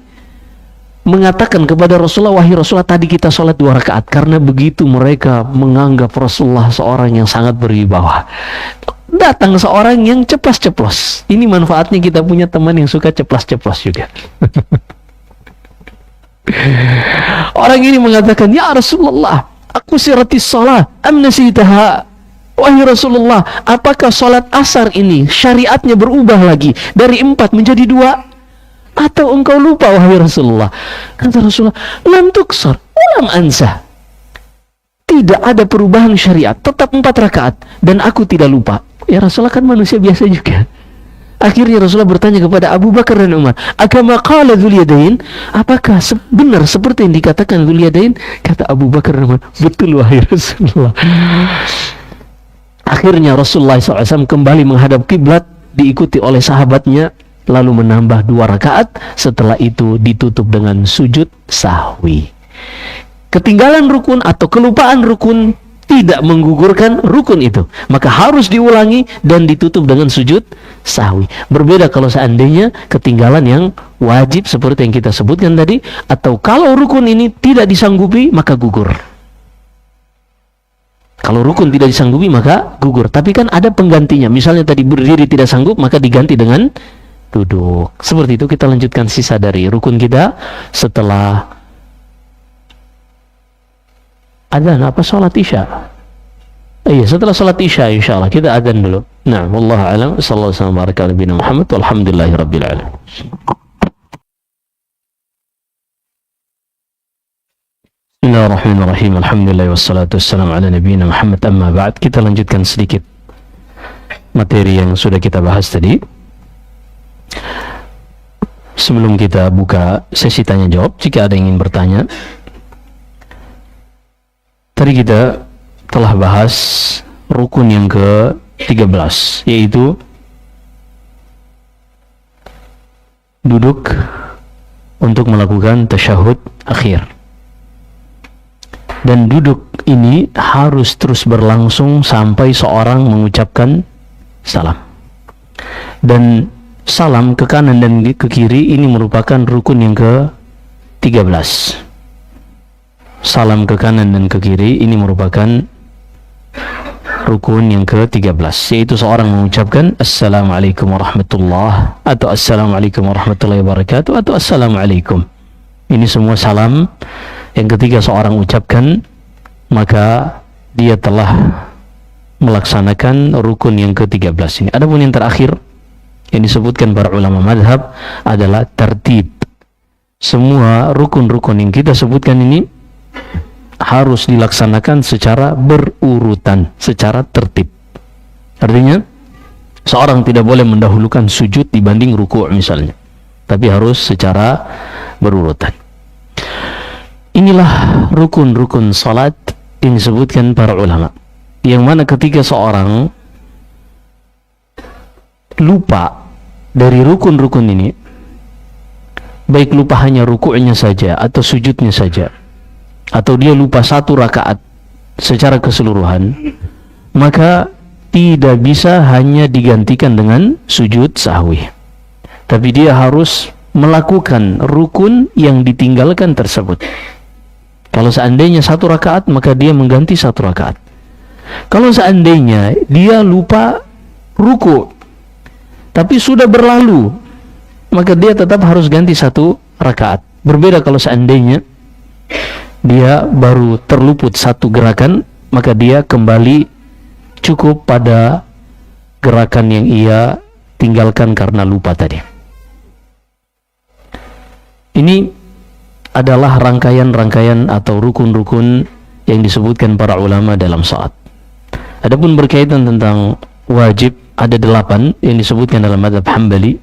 mengatakan kepada Rasulullah, wahai Rasulullah, tadi kita sholat 2 rakaat, karena begitu mereka menganggap Rasulullah seorang yang sangat berwibawa. Datang seorang yang ceplas-ceplos. Ini manfaatnya kita punya teman yang suka ceplas-ceplos juga. Orang ini mengatakan, ya Rasulullah, aku siratis shalah am nasitaha. Wahai Rasulullah, apakah sholat asar ini syariatnya berubah lagi dari 4 menjadi 2? Atau engkau lupa wahai Rasulullah? Kata Rasulullah, lam tuksar ulam ansah. Tidak ada perubahan syariat, tetap 4 rakaat, dan aku tidak lupa. Ya Rasulullah kan manusia biasa juga. Akhirnya Rasulullah bertanya kepada Abu Bakar dan Umar, akama qala Dzul Yadain, apakah benar seperti yang dikatakan Dzul Yadain? Kata Abu Bakar dan Umar, betul wahai Rasulullah. Akhirnya Rasulullah SAW kembali menghadap kiblat, diikuti oleh sahabatnya, lalu menambah 2 rakaat. Setelah itu ditutup dengan sujud sahwi. Ketinggalan rukun atau kelupaan rukun tidak menggugurkan rukun itu, maka harus diulangi dan ditutup dengan sujud sahwi. Berbeda kalau seandainya ketinggalan yang wajib seperti yang kita sebutkan tadi, atau kalau rukun ini tidak disanggupi maka gugur. Kalau rukun tidak disanggupi maka gugur, tapi kan ada penggantinya. Misalnya tadi berdiri tidak sanggup, maka diganti dengan duduk. Seperti itu. Kita lanjutkan sisa dari rukun kita setelah adzan apa sholat isya. Iya, setelah sholat isya insyaallah kita adzan dulu. Nah, wallahu a'lam. Sallallahu alaihi wa sallam Muhammad walhamdulillahirabbil alamin. Bismillahirrahmanirrahim. Alhamdulillah wassalatu wassalamu ala nabiyina Muhammad, amma ba'd. Kita lanjutkan sedikit materi yang sudah kita bahas tadi. Sebelum kita buka sesi tanya jawab, jika ada yang ingin bertanya, tadi kita telah bahas rukun yang ke-13, yaitu duduk untuk melakukan tasyahud akhir. Dan duduk ini harus terus berlangsung sampai seorang mengucapkan salam. Dan salam ke kanan dan ke kiri ini merupakan rukun yang ke-13. Salam ke kanan dan ke kiri ini merupakan rukun yang ke-13, yaitu seorang mengucapkan Assalamualaikum warahmatullah, atau Assalamualaikum warahmatullahi wabarakatuh, atau Assalamualaikum. Ini semua salam yang ketika seorang ucapkan, maka dia telah melaksanakan rukun yang ke-13 ini. Adapun yang terakhir yang disebutkan para ulama madhab adalah tertib. Semua rukun-rukun yang kita sebutkan ini harus dilaksanakan secara berurutan, secara tertib. Artinya seorang tidak boleh mendahulukan sujud dibanding ruku' misalnya, tapi harus secara berurutan. Inilah rukun-rukun salat yang disebutkan para ulama, yang mana ketika seorang lupa dari rukun-rukun ini, baik lupa hanya ruku'nya saja atau sujudnya saja, atau dia lupa 1 rakaat secara keseluruhan, maka tidak bisa hanya digantikan dengan sujud sahwi, tapi dia harus melakukan rukun yang ditinggalkan tersebut. Kalau seandainya 1 rakaat, maka dia mengganti 1 rakaat. Kalau seandainya dia lupa ruku tapi sudah berlalu, maka dia tetap harus ganti 1 rakaat. Berbeda kalau seandainya dia baru terluput 1 gerakan, maka dia kembali cukup pada gerakan yang ia tinggalkan karena lupa tadi. Ini adalah rangkaian-rangkaian atau rukun-rukun yang disebutkan para ulama dalam salat. Adapun berkaitan tentang wajib, ada 8 yang disebutkan dalam mazhab Hambali,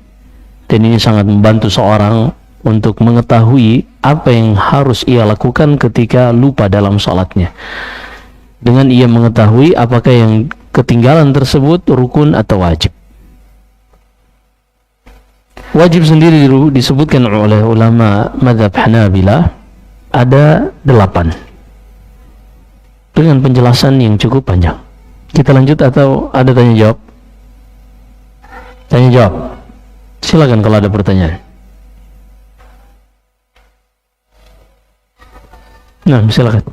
dan ini sangat membantu seorang untuk mengetahui apa yang harus ia lakukan ketika lupa dalam salatnya, dengan ia mengetahui apakah yang ketinggalan tersebut rukun atau wajib. Wajib sendiri disebutkan oleh ulama mazhab Hanabilah ada 8 dengan penjelasan yang cukup panjang. Kita lanjut atau ada tanya jawab? Tanya jawab. Silakan kalau ada pertanyaan. Nah, silakan.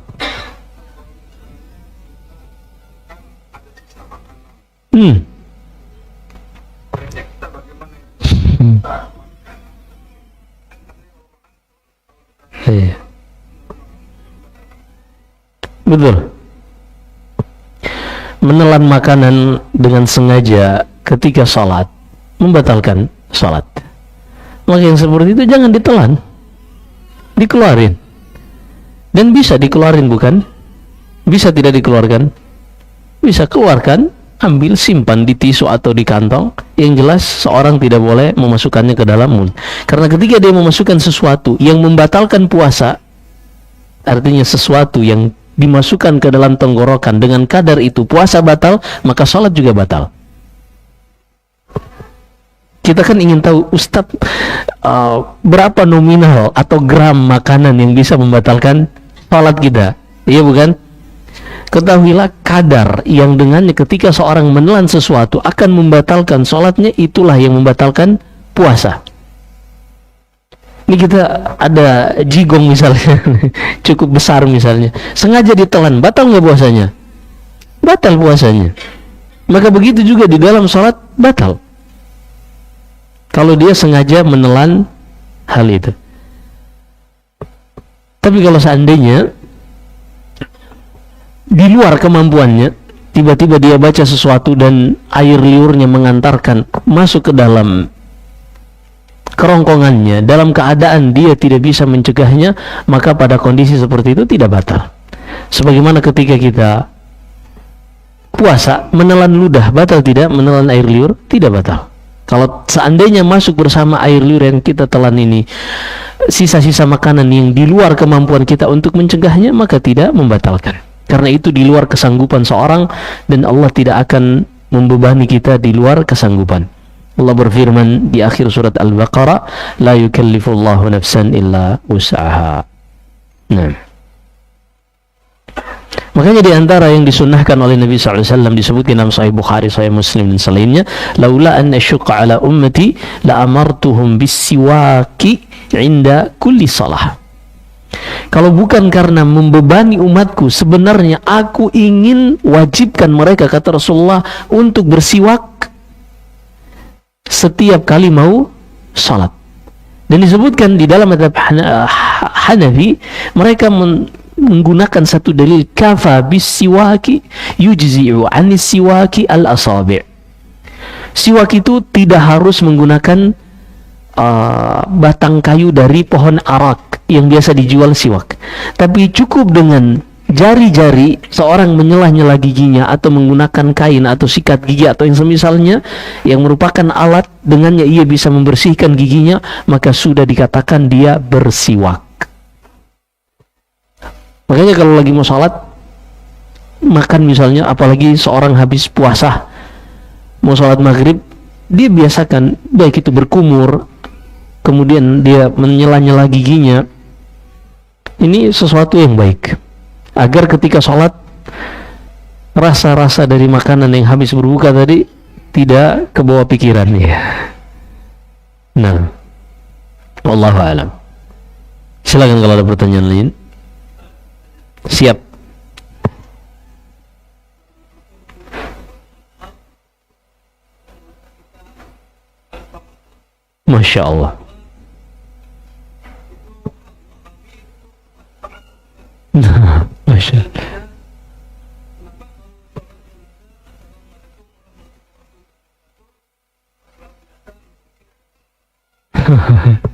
Iya. Betul. Menelan makanan dengan sengaja ketika sholat membatalkan sholat. Maka yang seperti itu jangan ditelan, dikeluarin. Dan bisa dikeluarin bukan? Bisa tidak dikeluarkan? Bisa, keluarkan, ambil, simpan di tisu atau di kantong. Yang jelas seorang tidak boleh memasukkannya ke dalam mulut. Karena ketika dia memasukkan sesuatu yang membatalkan puasa, artinya sesuatu yang dimasukkan ke dalam tenggorokan dengan kadar itu puasa batal, maka sholat juga batal. Kita kan ingin tahu, Ustadz, berapa nominal atau gram makanan yang bisa membatalkan sholat kita? Iya bukan? Ketahuilah kadar yang dengannya ketika seorang menelan sesuatu akan membatalkan sholatnya, itulah yang membatalkan puasa. Ini kita ada jigong misalnya, cukup besar misalnya, sengaja ditelan, batal nggak puasanya? Batal puasanya. Maka begitu juga di dalam sholat, batal kalau dia sengaja menelan hal itu. Tapi kalau seandainya di luar kemampuannya, tiba-tiba dia baca sesuatu dan air liurnya mengantarkan masuk ke dalam kerongkongannya dalam keadaan dia tidak bisa mencegahnya, maka pada kondisi seperti itu tidak batal. Sebagaimana ketika kita puasa menelan ludah, batal tidak? Menelan air liur tidak batal. Kalau seandainya masuk bersama air liur yang kita telan ini sisa-sisa makanan yang di luar kemampuan kita untuk mencegahnya, maka tidak membatalkan. Karena itu di luar kesanggupan seorang, dan Allah tidak akan membebani kita di luar kesanggupan. Allah berfirman di akhir surat Al-Baqarah, la yukallifullahu nafsan illa wus'aha. Nah, makanya di antara yang disunnahkan oleh Nabi SAW disebutkan dalam Sahih Bukhari, Sahih Muslim dan selainnya, laula an asyqa ala ummati la amartuhum bis-siwaki 'inda kulli shalah. Kalau bukan karena membebani umatku, sebenarnya aku ingin wajibkan mereka, kata Rasulullah, untuk bersiwak setiap kali mau salat. Dan disebutkan di dalam mazhab Hanafi, mereka menggunakan satu dalil, kafa bis siwaki yujzi'u anis siwaki al-asabi'. Siwak itu tidak harus menggunakan batang kayu dari pohon arak yang biasa dijual siwak, tapi cukup dengan jari-jari seorang menyelah-nyelah giginya atau menggunakan kain atau sikat gigi atau yang semisalnya yang merupakan alat dengannya ia bisa membersihkan giginya, maka sudah dikatakan dia bersiwak. Makanya kalau lagi mau sholat, makan misalnya, apalagi seorang habis puasa mau sholat maghrib, dia biasakan baik itu berkumur, kemudian dia menyelah-nyelah giginya. Ini sesuatu yang baik, agar ketika sholat rasa-rasa dari makanan yang habis berbuka tadi tidak kebawa pikirannya. Nah, wallahu a'lam. Silakan kalau ada pertanyaan lain. Siap. Masya Allah. Masya Allah.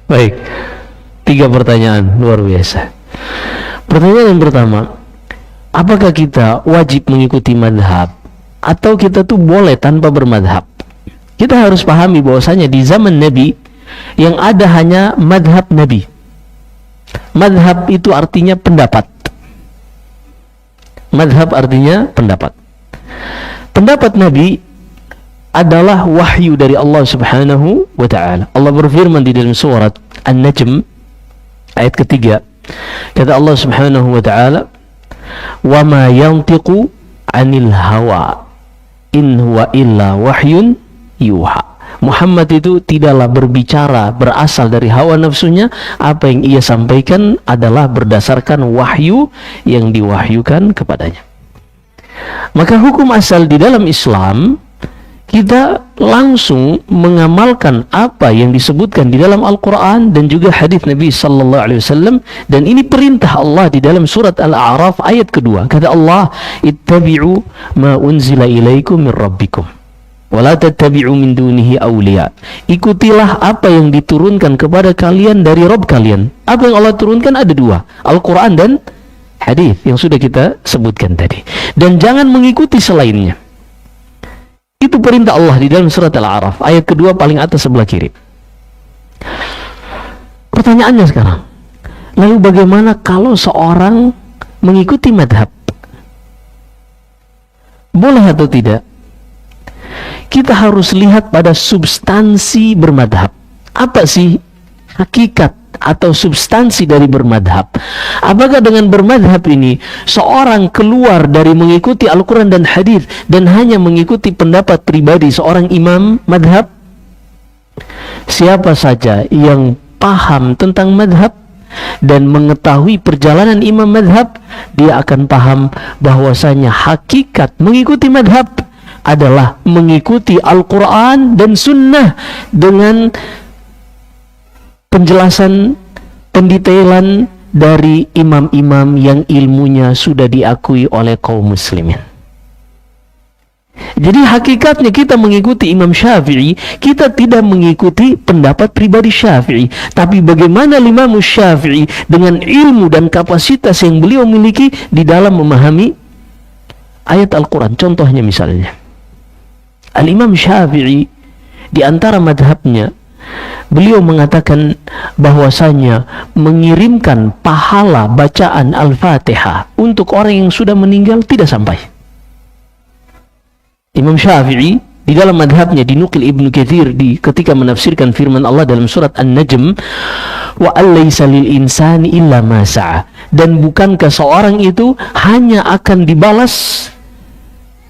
Baik, 3 pertanyaan luar biasa. Pertanyaan yang pertama, apakah kita wajib mengikuti madhab atau kita tuh boleh tanpa bermadhab? Kita harus pahami bahwasanya di zaman Nabi yang ada hanya madhab Nabi. Madhab itu artinya pendapat. Madhab artinya pendapat. Pendapat Nabi adalah wahyu dari Allah Subhanahu wa ta'ala. Allah berfirman di dalam surat An-Najm ayat ketiga, kata Allah Subhanahu wa ta'ala, wa ma yantiqu 'anil hawa in huwa illa wahyun yuha. Muhammad itu tidaklah berbicara berasal dari hawa nafsunya, apa yang ia sampaikan adalah berdasarkan wahyu yang diwahyukan kepadanya. Maka hukum asal di dalam Islam, kita langsung mengamalkan apa yang disebutkan di dalam Al-Quran dan juga hadis Nabi sallallahu alaihi wasallam, dan ini perintah Allah di dalam surat Al-A'raf ayat kedua. Kata Allah, ittabi'u ma unzila ilaikum min rabbikum wa la tattabi'u min dunihi awliya. Ikutilah apa yang diturunkan kepada kalian dari Rabb kalian. Apa yang Allah turunkan ada dua, Al-Quran dan hadis yang sudah kita sebutkan tadi, dan jangan mengikuti selainnya. Itu perintah Allah di dalam surat Al-A'raf ayat kedua paling atas sebelah kiri. Pertanyaannya sekarang, lalu bagaimana kalau seorang mengikuti madhab? Boleh atau tidak? Kita harus lihat pada substansi bermadhab. Apa sih hakikat atau substansi dari bermadhab? Apakah dengan bermadhab ini seorang keluar dari mengikuti Al-Quran dan hadis dan hanya mengikuti pendapat pribadi seorang imam madhab? Siapa saja yang paham tentang madhab dan mengetahui perjalanan imam madhab, dia akan paham bahwasanya hakikat mengikuti madhab adalah mengikuti Al-Quran dan Sunnah dengan penjelasan, pendetailan dari imam-imam yang ilmunya sudah diakui oleh kaum muslimin. Jadi hakikatnya kita mengikuti Imam Syafi'i, kita tidak mengikuti pendapat pribadi Syafi'i, tapi bagaimana Imam Syafi'i dengan ilmu dan kapasitas yang beliau miliki di dalam memahami ayat Al-Quran. Contohnya misalnya, Al-Imam Syafi'i di antara madhabnya, beliau mengatakan bahwasanya mengirimkan pahala bacaan Al-Fatihah untuk orang yang sudah meninggal tidak sampai. Imam Syafi'i di dalam madhabnya dinukil Ibnu Katsir ketika menafsirkan firman Allah dalam surat An-Najm, wa alaysa lil insani illa ma sa'a, dan bukankah seorang itu hanya akan dibalas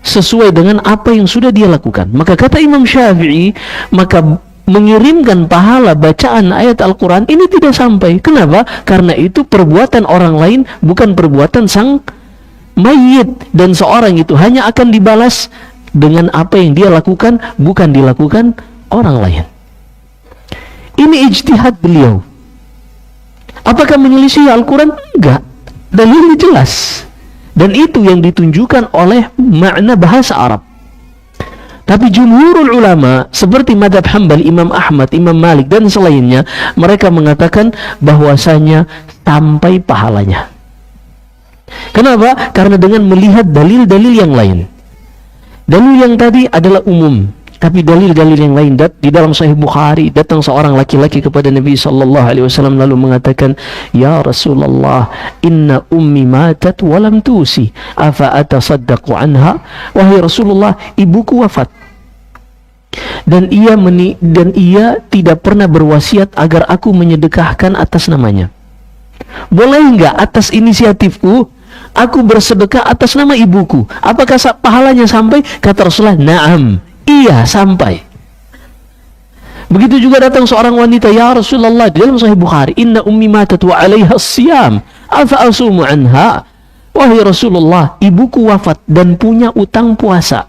sesuai dengan apa yang sudah dia lakukan. Maka kata Imam Syafi'i, maka mengirimkan pahala bacaan ayat Al-Quran ini tidak sampai. Kenapa? Karena itu perbuatan orang lain, bukan perbuatan sang mayit, dan seorang itu hanya akan dibalas dengan apa yang dia lakukan, bukan dilakukan orang lain. Ini ijtihad beliau. Apakah menyelisih Al-Quran? Enggak. Dalilnya jelas. Dan itu yang ditunjukkan oleh makna bahasa Arab. Tapi jumhurul ulama seperti madhab Hambali, Imam Ahmad, Imam Malik dan selainnya, mereka mengatakan bahwasanya sampai pahalanya. Kenapa? Karena dengan melihat dalil-dalil yang lain. Dalil yang tadi adalah umum, tapi dalil-dalil yang lain di dalam Sahih Bukhari, datang seorang laki-laki kepada Nabi sallallahu alaihi wasallam lalu mengatakan, "Ya Rasulullah, inna ummi matat wa lam tusi, afa atasaddaqu anha?" Wahai Rasulullah, ibuku wafat dan ia tidak pernah berwasiat agar aku menyedekahkan atas namanya. Boleh enggak atas inisiatifku aku bersedekah atas nama ibuku? Apakah pahalanya sampai? Kata Rasulullah, "Na'am." Iya, sampai. Begitu juga datang seorang wanita, "Ya Rasulullah," di dalam Sahih Bukhari, "Inna ummi matat wa 'alaiha as-siyam, afa asumu anha?" Wahai Rasulullah, ibuku wafat dan punya utang puasa.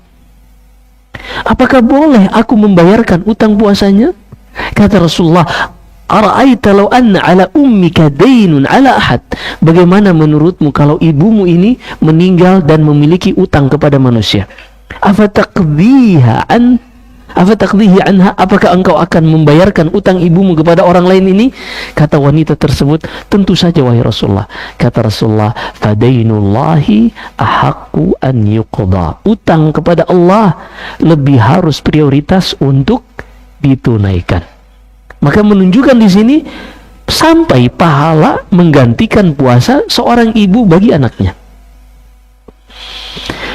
Apakah boleh aku membayarkan utang puasanya? Kata Rasulullah, "Ara'aita law anna 'ala ummika daynun 'ala ahad?" Bagaimana menurutmu kalau ibumu ini meninggal dan memiliki utang kepada manusia? Afataqdihi anha, apakah engkau akan membayarkan utang ibumu kepada orang lain ini? Kata wanita tersebut, "Tentu saja wahai Rasulullah." Kata Rasulullah, "Fadainullahi ahaqqu an yuqda." Utang kepada Allah lebih harus prioritas untuk ditunaikan. Maka menunjukkan di sini sampai pahala menggantikan puasa seorang ibu bagi anaknya.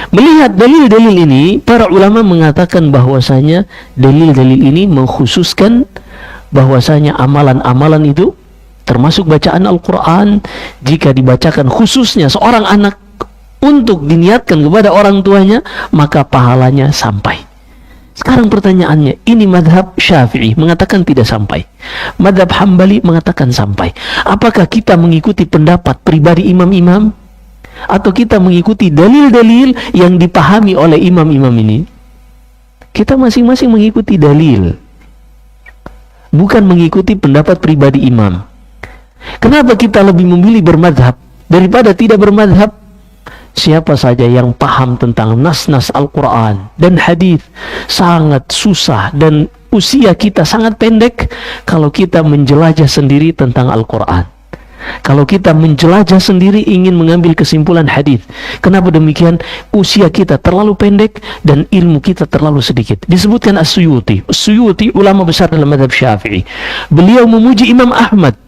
Melihat dalil-dalil ini, para ulama mengatakan bahwasanya dalil-dalil ini mengkhususkan bahwasanya amalan-amalan itu termasuk bacaan Al-Quran jika dibacakan khususnya seorang anak untuk diniatkan kepada orang tuanya, maka pahalanya sampai. Sekarang pertanyaannya, ini madhab Syafi'i mengatakan tidak sampai, madhab Hambali mengatakan sampai. Apakah kita mengikuti pendapat pribadi imam-imam, atau kita mengikuti dalil-dalil yang dipahami oleh imam-imam ini? Kita masing-masing mengikuti dalil, bukan mengikuti pendapat pribadi imam. Kenapa kita lebih memilih bermadhab daripada tidak bermadhab? Siapa saja yang paham tentang nas-nas Al-Quran dan hadis, sangat susah dan usia kita sangat pendek kalau kita menjelajah sendiri tentang Al-Quran. Kalau kita menjelajah sendiri ingin mengambil kesimpulan hadis. Kenapa demikian? Usia kita terlalu pendek dan ilmu kita terlalu sedikit. Disebutkan As-Suyuti. As-Suyuti ulama besar dalam madhab Syafi'i. Beliau memuji Imam Ahmad,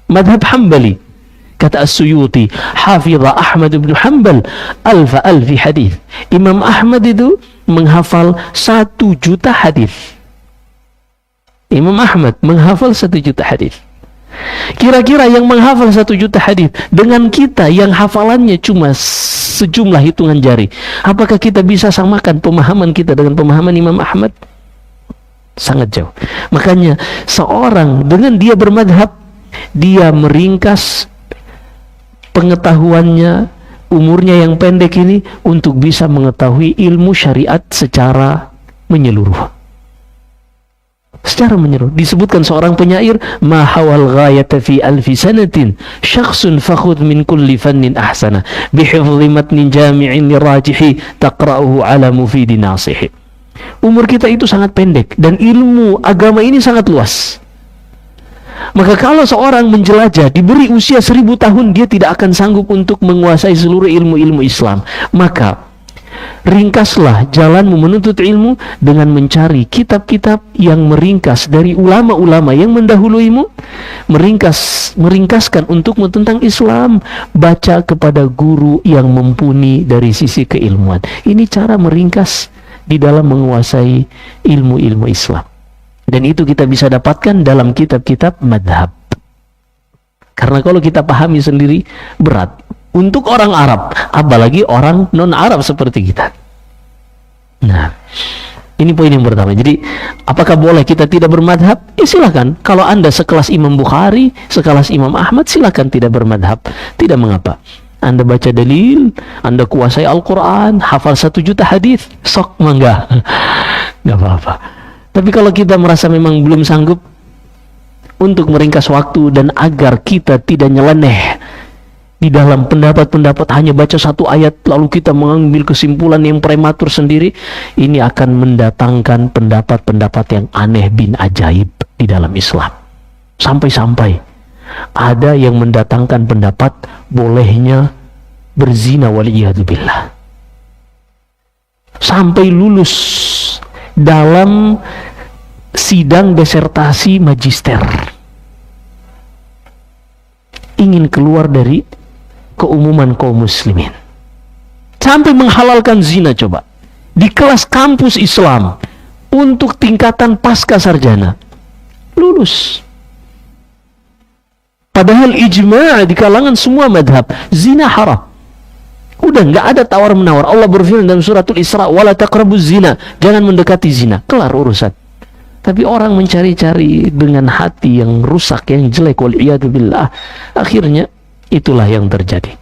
madhab Hambali. Kata As-Suyuti, Hafidha Ahmad bin Hanbal alfi hadis. Imam Ahmad itu menghafal 1 juta hadis. Imam Ahmad menghafal 1 juta hadis. Kira-kira yang menghafal 1 juta hadis dengan kita yang hafalannya cuma sejumlah hitungan jari, apakah kita bisa samakan pemahaman kita dengan pemahaman Imam Ahmad? Sangat jauh. Makanya seorang dengan dia bermadhab, dia meringkas pengetahuannya, umurnya yang pendek ini untuk bisa mengetahui ilmu syariat secara menyeluruh. Secara menyeluruh. Disebutkan seorang penyair, ma hawal ghayata fi alfi sanatin syakhsun fakhudh min kulli fannin ahsana bihifdhi matnin jami'in lirajihi taqra'uhu ala mufidi nasihi. Umur kita itu sangat pendek dan ilmu agama ini sangat luas. Maka kalau seorang menjelajah diberi usia 1000 tahun, dia tidak akan sanggup untuk menguasai seluruh ilmu-ilmu Islam. Maka ringkaslah jalanmu menuntut ilmu dengan mencari kitab-kitab yang meringkas dari ulama-ulama yang mendahuluimu, meringkaskan untukmu tentang Islam. Baca kepada guru yang mumpuni dari sisi keilmuan. Ini cara meringkas di dalam menguasai ilmu-ilmu Islam. Dan itu kita bisa dapatkan dalam kitab-kitab madhab. Karena kalau kita pahami sendiri berat untuk orang Arab, apalagi orang non-Arab seperti kita. Nah, ini poin yang pertama. Jadi, apakah boleh kita tidak bermadhab? Silakan. Kalau Anda sekelas Imam Bukhari, sekelas Imam Ahmad, silakan tidak bermadhab. Tidak mengapa. Anda baca dalil, Anda kuasai Al-Quran, hafal 1 juta hadis, sok mangga. Nggak apa-apa. Tapi kalau kita merasa memang belum sanggup untuk meringkas waktu dan agar kita tidak nyeleneh di dalam pendapat-pendapat hanya baca 1 ayat lalu kita mengambil kesimpulan yang prematur sendiri, ini akan mendatangkan pendapat-pendapat yang aneh bin ajaib di dalam Islam. Sampai-sampai ada yang mendatangkan pendapat bolehnya berzina waliyadzubillah. Sampai lulus dalam sidang disertasi magister, ingin keluar dari keumuman kaum muslimin, sampai menghalalkan zina. Coba di kelas kampus Islam untuk tingkatan pasca sarjana lulus, padahal ijma' di kalangan semua madhab zina haram. Udah nggak ada tawar-menawar. Allah berfirman dalam suratul Isra, wala taqrabuz zina, jangan mendekati zina. Kelar urusan. Tapi orang mencari-cari dengan hati yang rusak, yang jelek, wal'iyadzubillah. Akhirnya itulah yang terjadi.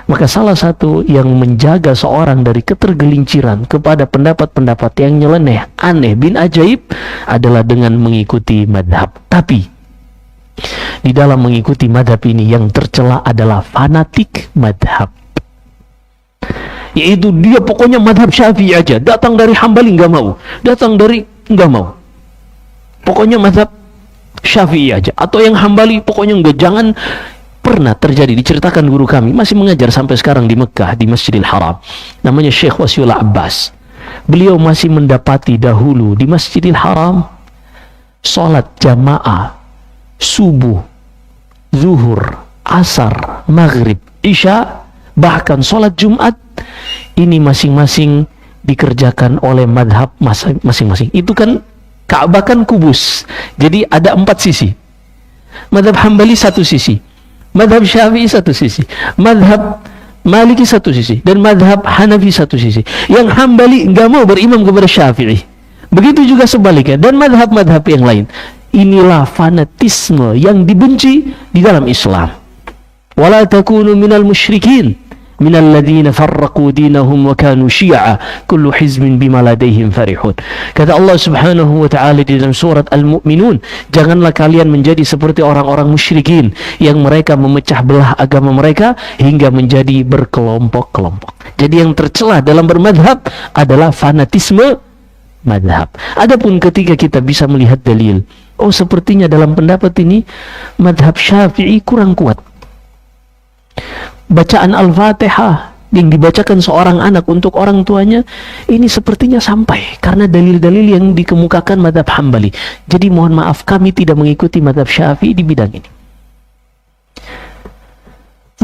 Maka salah satu yang menjaga seorang dari ketergelinciran kepada pendapat-pendapat yang nyeleneh, aneh bin ajaib adalah dengan mengikuti madhab. Tapi di dalam mengikuti madhab ini yang tercela adalah fanatik madhab, yaitu dia pokoknya madhab Syafi'i aja, datang dari Hambali nggak mau, datang dari nggak mau, pokoknya madhab Syafi'i aja, atau yang Hambali pokoknya nggak. Jangan. Pernah terjadi, diceritakan guru kami masih mengajar sampai sekarang di Mekah, di Masjidil Haram, namanya Syekh Wasiullah Abbas. Beliau masih mendapati dahulu di Masjidil Haram sholat jamaah subuh, zuhur, asar, maghrib, isya, bahkan sholat Jumat ini masing-masing dikerjakan oleh madhab masing-masing. Itu kan Ka'bah kan kubus, jadi ada 4 sisi. Madhab Hambali satu sisi, madhab Syafi'i satu sisi, madhab Maliki satu sisi, dan madhab Hanafi satu sisi. Yang Hambali nggak mau berimam kepada Syafi'i, begitu juga sebaliknya, dan madhab-madhab yang lain. Inilah fanatisme yang dibenci di dalam Islam. Wala takunu minal musyrikin minal ladzina farraqu dinahum wa kanu syi'a kullu hizbin bima ladaihim farihun. Kata Allah Subhanahu wa taala di dalam surat Al-Mu'minun, janganlah kalian menjadi seperti orang-orang musyrikin yang mereka memecah belah agama mereka hingga menjadi berkelompok-kelompok. Jadi yang tercela dalam bermadhab adalah fanatisme madhab. Adapun ketika kita bisa melihat dalil, oh sepertinya dalam pendapat ini madhab Syafi'i kurang kuat, bacaan Al-Fatihah yang dibacakan seorang anak untuk orang tuanya ini sepertinya sampai karena dalil-dalil yang dikemukakan madhab Hambali. Jadi mohon maaf, kami tidak mengikuti madhab Syafi'i di bidang ini.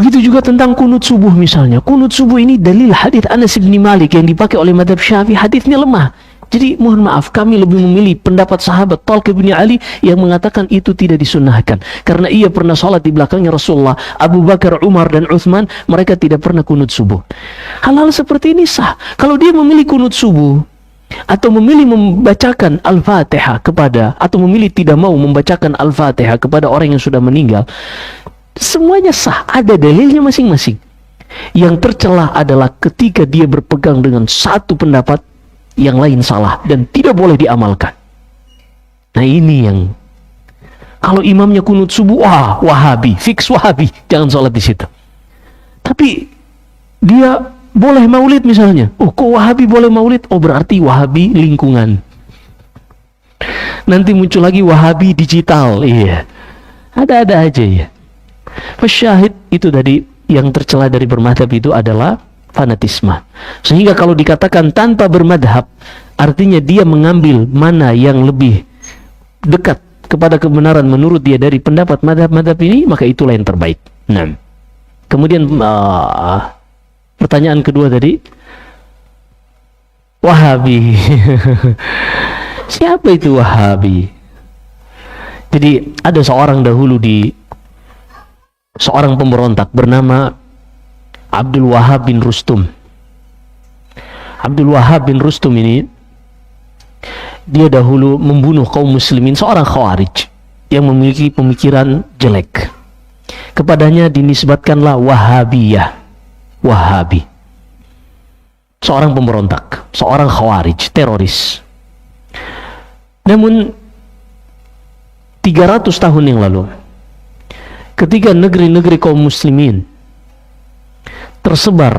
Begitu juga tentang kunut subuh misalnya. Kunut subuh ini dalil hadits Anas bin Malik yang dipakai oleh madhab Syafi'i, haditsnya lemah. Jadi mohon maaf, kami lebih memilih pendapat sahabat Talq bin Ali yang mengatakan itu tidak disunnahkan. Karena ia pernah sholat di belakangnya Rasulullah, Abu Bakar, Umar, dan Uthman, mereka tidak pernah kunut subuh. Hal-hal seperti ini sah. Kalau dia memilih kunut subuh, atau memilih membacakan Al-Fatihah kepada, atau memilih tidak mau membacakan Al-Fatihah kepada orang yang sudah meninggal, semuanya sah, ada dalilnya masing-masing. Yang tercela adalah ketika dia berpegang dengan satu pendapat, yang lain salah dan tidak boleh diamalkan. Nah ini yang, kalau imamnya kunut subuh, wah Wahabi, fix Wahabi, jangan sholat di situ. Tapi dia boleh maulid misalnya, oh kok Wahabi boleh maulid? Oh berarti Wahabi lingkungan. Nanti muncul lagi Wahabi digital, iya, ada-ada aja ya. Fasyahid itu tadi yang tercela dari bermadhab itu adalah fanatisme. Sehingga kalau dikatakan tanpa bermadhab, artinya dia mengambil mana yang lebih dekat kepada kebenaran menurut dia dari pendapat madhab-madhab ini, maka itulah yang terbaik. Nah, kemudian pertanyaan kedua tadi, Wahabi. Siapa itu Wahabi? Jadi ada seorang dahulu seorang pemberontak bernama Abdul Wahab bin Rustum. Abdul Wahab bin Rustum ini, dia dahulu membunuh kaum muslimin, seorang khawarij yang memiliki pemikiran jelek. Kepadanya dinisbatkanlah Wahabiyah, Wahabi. Seorang pemberontak, seorang khawarij, teroris. Namun 300 tahun yang lalu, ketika negeri-negeri kaum muslimin tersebar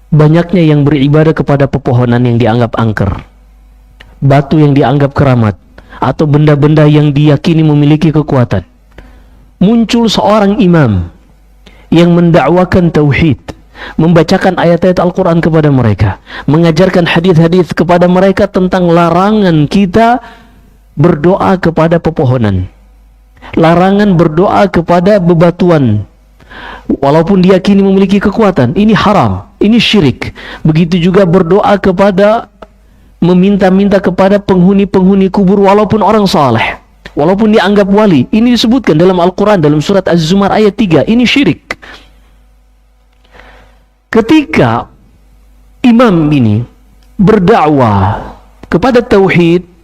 banyaknya yang beribadah kepada pepohonan yang dianggap angker, batu yang dianggap keramat, atau benda-benda yang diyakini memiliki kekuatan, muncul seorang imam yang mendakwakan tauhid, membacakan ayat-ayat Al-Quran kepada mereka, mengajarkan hadis-hadis kepada mereka tentang larangan kita berdoa kepada pepohonan, larangan berdoa kepada bebatuan walaupun diyakini memiliki kekuatan. Ini haram, ini syirik. Begitu juga berdoa kepada, meminta-minta kepada penghuni-penghuni kubur walaupun orang saleh, walaupun dianggap wali. Ini disebutkan dalam Al-Quran, dalam surat Az-Zumar ayat 3. Ini syirik. Ketika imam ini berdakwah kepada tauhid,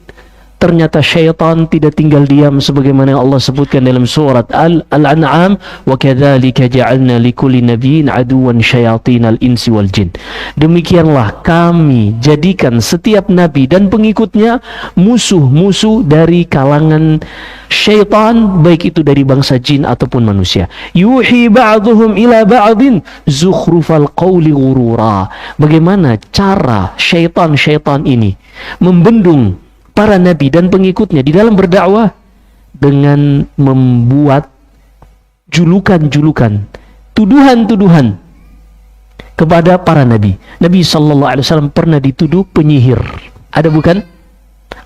ternyata syaitan tidak tinggal diam sebagaimana yang Allah sebutkan dalam surat Al-An'am, wa kadzalika ja'alna likulli nabiyyin aduwan syayatinal insi wal jin. Demikianlah kami jadikan setiap nabi dan pengikutnya musuh-musuh dari kalangan syaitan, baik itu dari bangsa jin ataupun manusia. Yuhi ba'dhum ila ba'din zukhrufal qawli ghurura. Bagaimana cara syaitan-syaitan ini membendung para nabi dan pengikutnya di dalam berdakwah? Dengan membuat julukan-julukan, tuduhan-tuduhan kepada para nabi. Nabi SAW pernah dituduh penyihir. Ada bukan?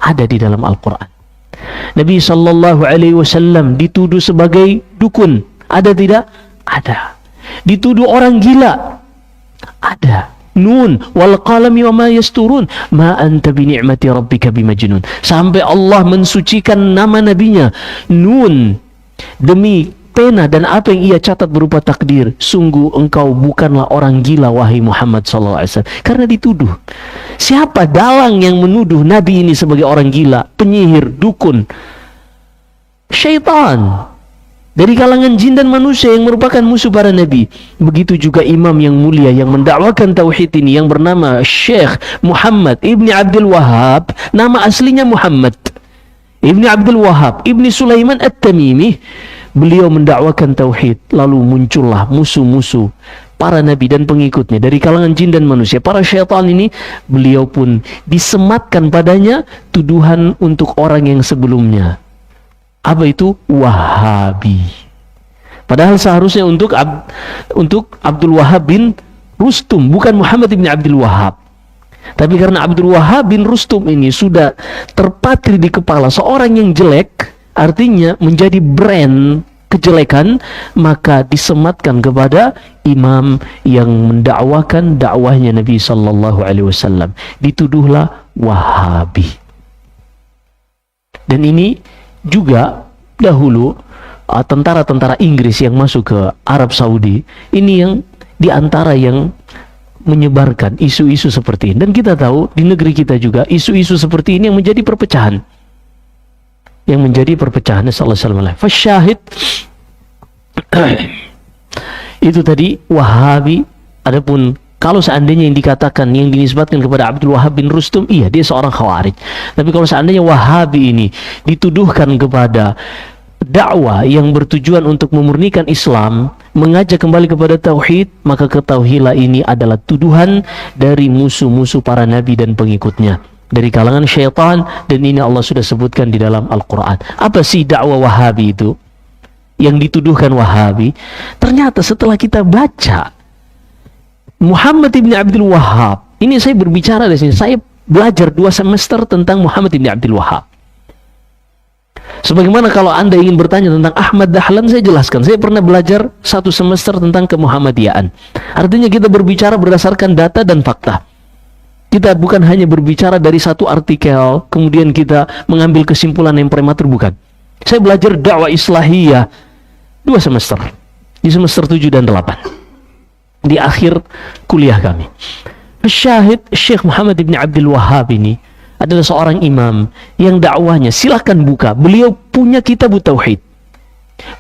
Ada di dalam Al-Quran. Nabi SAW dituduh sebagai dukun. Ada tidak? Ada. Dituduh orang gila. Ada. Nun wal qalami wa ma yasturun ma anta bi ni'mati rabbika bimajnun. Sampai Allah mensucikan nama nabinya. Nun, demi pena dan apa yang ia catat berupa takdir, sungguh engkau bukanlah orang gila wahai Muhammad sallallahu alaihi wasallam. Karena dituduh. Siapa dalang yang menuduh nabi ini sebagai orang gila, penyihir, dukun? Syaitan dari kalangan jin dan manusia yang merupakan musuh para nabi. Begitu juga imam yang mulia yang mendakwakan tauhid ini yang bernama Syekh Muhammad Ibni Abdul Wahhab. Nama aslinya Muhammad Ibni Abdul Wahhab Ibni Sulaiman At-Tamimi. Beliau mendakwakan tauhid, lalu muncullah musuh-musuh para nabi dan pengikutnya dari kalangan jin dan manusia. Para syaitan ini, beliau pun disematkan padanya tuduhan untuk orang yang sebelumnya. Apa itu? Wahabi. Padahal seharusnya untuk Abdul Wahhab bin Rustum, bukan Muhammad bin Abdul Wahhab. Tapi karena Abdul Wahhab bin Rustum ini sudah terpatri di kepala seorang yang jelek, artinya menjadi brand kejelekan, maka disematkan kepada imam yang mendakwakan dakwahnya Nabi sallallahu alaihi wasallam. Dituduhlah Wahabi. Dan ini juga dahulu tentara-tentara Inggris yang masuk ke Arab Saudi, ini yang diantara yang menyebarkan isu-isu seperti ini. Dan kita tahu di negeri kita juga isu-isu seperti ini yang menjadi perpecahan. Yang menjadi perpecahan. Fasyahid itu tadi Wahabi. Adapun kalau seandainya yang dikatakan, yang dinisbatkan kepada Abdul Wahhab bin Rustum, iya dia seorang khawarij. Tapi kalau seandainya Wahabi ini dituduhkan kepada dakwah yang bertujuan untuk memurnikan Islam, mengajak kembali kepada tauhid, maka ketahuilah ini adalah tuduhan dari musuh-musuh para nabi dan pengikutnya dari kalangan syaitan, dan ini Allah sudah sebutkan di dalam Al-Quran. Apa sih dakwah Wahabi itu yang dituduhkan Wahabi? Ternyata setelah kita baca Muhammad ibn Abdul Wahhab, ini saya berbicara di sini, saya belajar 2 semester tentang Muhammad ibn Abdul Wahhab. Sebagaimana kalau Anda ingin bertanya tentang Ahmad Dahlan, saya jelaskan, saya pernah belajar 1 semester tentang kemuhammadiyaan. Artinya kita berbicara berdasarkan data dan fakta. Kita bukan hanya berbicara dari satu artikel, kemudian kita mengambil kesimpulan yang prematur, bukan. Saya belajar dakwah islahiyah 2 semester, di semester 7 dan 8. Di akhir kuliah kami. Syahid, Syekh Muhammad ibn Abdul Wahhab ini adalah seorang imam yang dakwahnya, silahkan buka, beliau punya kitab tauhid,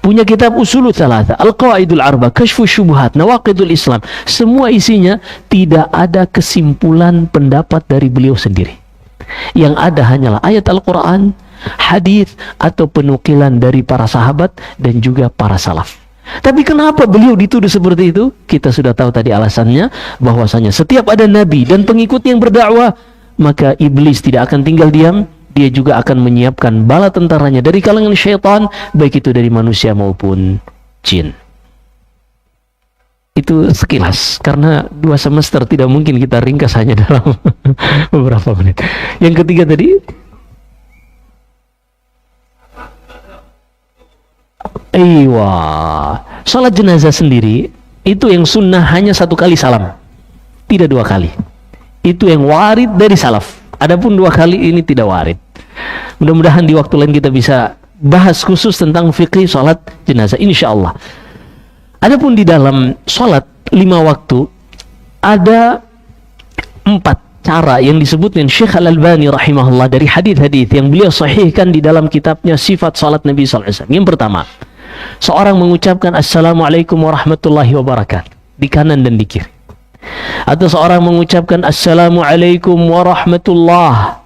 punya kitab usulul tsalatsa, al-qawaidul arba, kasyfus syubhat, nawaqidul Islam. Semua isinya tidak ada kesimpulan pendapat dari beliau sendiri. Yang ada hanyalah ayat Al-Quran, hadis, atau penukilan dari para sahabat dan juga para salaf. Tapi kenapa beliau dituduh seperti itu? Kita sudah tahu tadi alasannya, bahwasanya setiap ada nabi dan pengikut yang berdakwah, maka iblis tidak akan tinggal diam. Dia juga akan menyiapkan bala tentaranya dari kalangan syaitan, baik itu dari manusia maupun jin. Itu sekilas, karena 2 semester tidak mungkin kita ringkas hanya dalam beberapa menit. Yang ketiga tadi, salat jenazah sendiri itu yang sunnah hanya 1 kali salam, tidak 2 kali. Itu yang warid dari salaf. Adapun 2 kali ini tidak warid. Mudah-mudahan di waktu lain kita bisa bahas khusus tentang fikih salat jenazah, insyaallah. Adapun di dalam salat 5 waktu ada 4 cara yang disebutkan Syekh Al-Albani rahimahullah dari hadis-hadis yang beliau sahihkan di dalam kitabnya Sifat Salat Nabi sallallahu alaihi wasallam. Yang pertama, seorang mengucapkan Assalamualaikum warahmatullahi wabarakatuh di kanan dan di kiri. Atau seorang mengucapkan Assalamualaikum warahmatullahi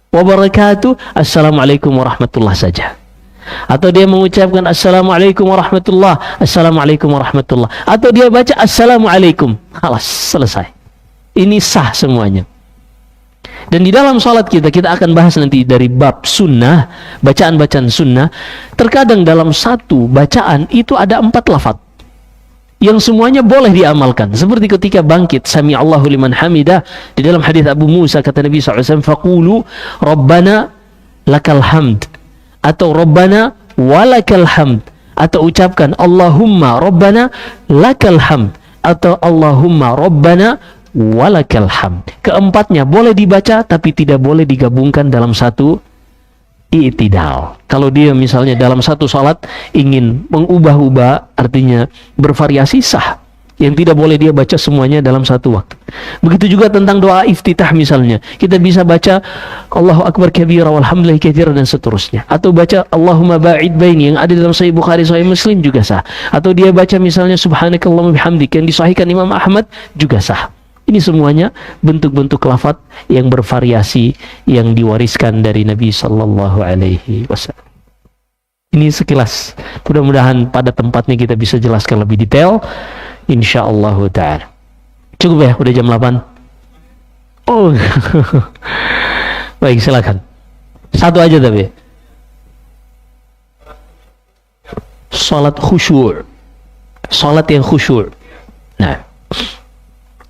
wabarakatuh, Assalamualaikum warahmatullah saja. Atau dia mengucapkan Assalamualaikum warahmatullah, Assalamualaikum warahmatullah. Atau dia baca Assalamualaikum, halas, selesai. Ini sah semuanya. Dan di dalam salat kita akan bahas nanti dari bab sunnah, bacaan-bacaan sunnah. Terkadang dalam satu bacaan itu ada 4 lafaz yang semuanya boleh diamalkan. Seperti ketika bangkit, Sami Allahu liman hamidah, di dalam hadis Abu Musa kata Nabi SAW, faqulu Rabbana lakal hamd, atau Rabbana walakal hamd, atau ucapkan Allahumma Rabbana lakal hamd, atau Allahumma Rabbana walakal hamd. Keempatnya boleh dibaca tapi tidak boleh digabungkan dalam satu i'tidal. Kalau dia misalnya dalam satu salat ingin mengubah-ubah, artinya bervariasi, sah. Yang tidak boleh dia baca semuanya dalam satu waktu. Begitu juga tentang doa iftitah misalnya. Kita bisa baca Allahu Akbar kabira walhamdulillahi katsiran dan seterusnya. Atau baca Allahumma ba'id baini yang ada dalam Sahih Bukhari, Sahih Muslim juga sah. Atau dia baca misalnya subhanakallahumma bihamdik yang disahihkan Imam Ahmad juga sah. Ini semuanya bentuk-bentuk lafaz yang bervariasi yang diwariskan dari Nabi sallallahu alaihi wasallam. Ini sekilas. Mudah-mudahan pada tempatnya kita bisa jelaskan lebih detail. InsyaAllah ta'ala. Cukup ya? Udah jam 8. Oh. Baik, silakan. Satu aja tapi. Salat khusyur. Salat yang khusyur. Nah,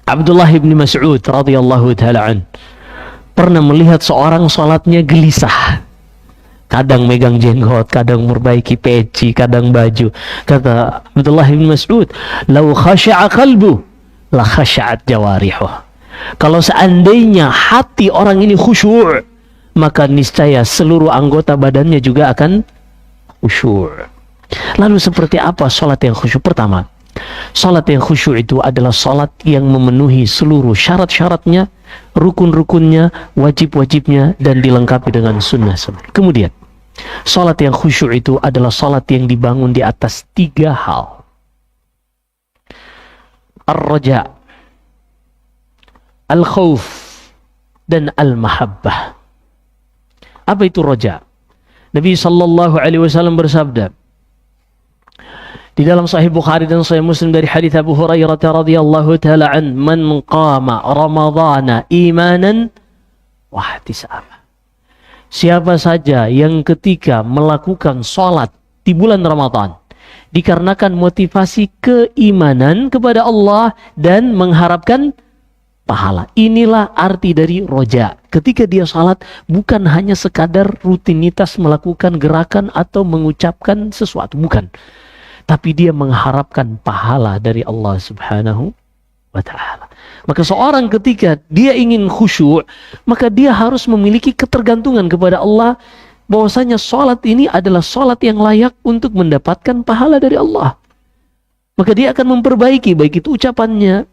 Abdullah bin Mas'ud radhiyallahu ta'ala an pernah melihat seorang salatnya gelisah. Kadang megang jenggot, kadang memperbaiki peci, kadang baju. Kata Abdullah bin Mas'ud, "Lau khasha'a qalbu, la khasha'at jawarihuh." Kalau seandainya hati orang ini khusyuk, maka niscaya seluruh anggota badannya juga akan khusyuk. Lalu seperti apa salat yang khusyuk? Pertama, salat yang khusyuk itu adalah salat yang memenuhi seluruh syarat-syaratnya, rukun-rukunnya, wajib-wajibnya, dan dilengkapi dengan sunnah-sunnah. Kemudian, salat yang khusyuk itu adalah salat yang dibangun di atas 3 hal. Ar-raja, al-khawf, dan al-mahabbah. Apa itu raja? Nabi sallallahu alaihi wasallam bersabda di dalam Sahih Bukhari dan Sahih Muslim dari hadis Abu Hurairah radhiyallahu taala an, "Man qama ramadhana imanan wa ihtisaban." Siapa saja yang ketika melakukan salat di bulan Ramadan dikarenakan motivasi keimanan kepada Allah dan mengharapkan pahala. Inilah arti dari roja. Ketika dia salat bukan hanya sekadar rutinitas melakukan gerakan atau mengucapkan sesuatu, bukan. Tapi dia mengharapkan pahala dari Allah subhanahu wa ta'ala. Maka seorang ketika dia ingin khusyuk, maka dia harus memiliki ketergantungan kepada Allah, bahwasanya sholat ini adalah sholat yang layak untuk mendapatkan pahala dari Allah. Maka dia akan memperbaiki, baik itu ucapannya,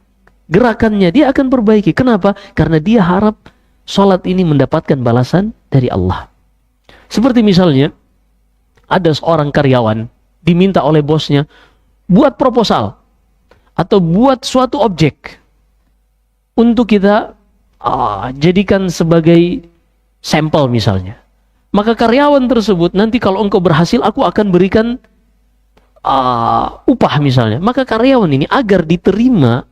gerakannya, dia akan perbaiki. Kenapa? Karena dia harap sholat ini mendapatkan balasan dari Allah. Seperti misalnya, ada seorang karyawan diminta oleh bosnya buat proposal atau buat suatu objek untuk kita jadikan sebagai sampel misalnya. Maka karyawan tersebut, nanti kalau engkau berhasil aku akan berikan upah misalnya. Maka karyawan ini agar diterima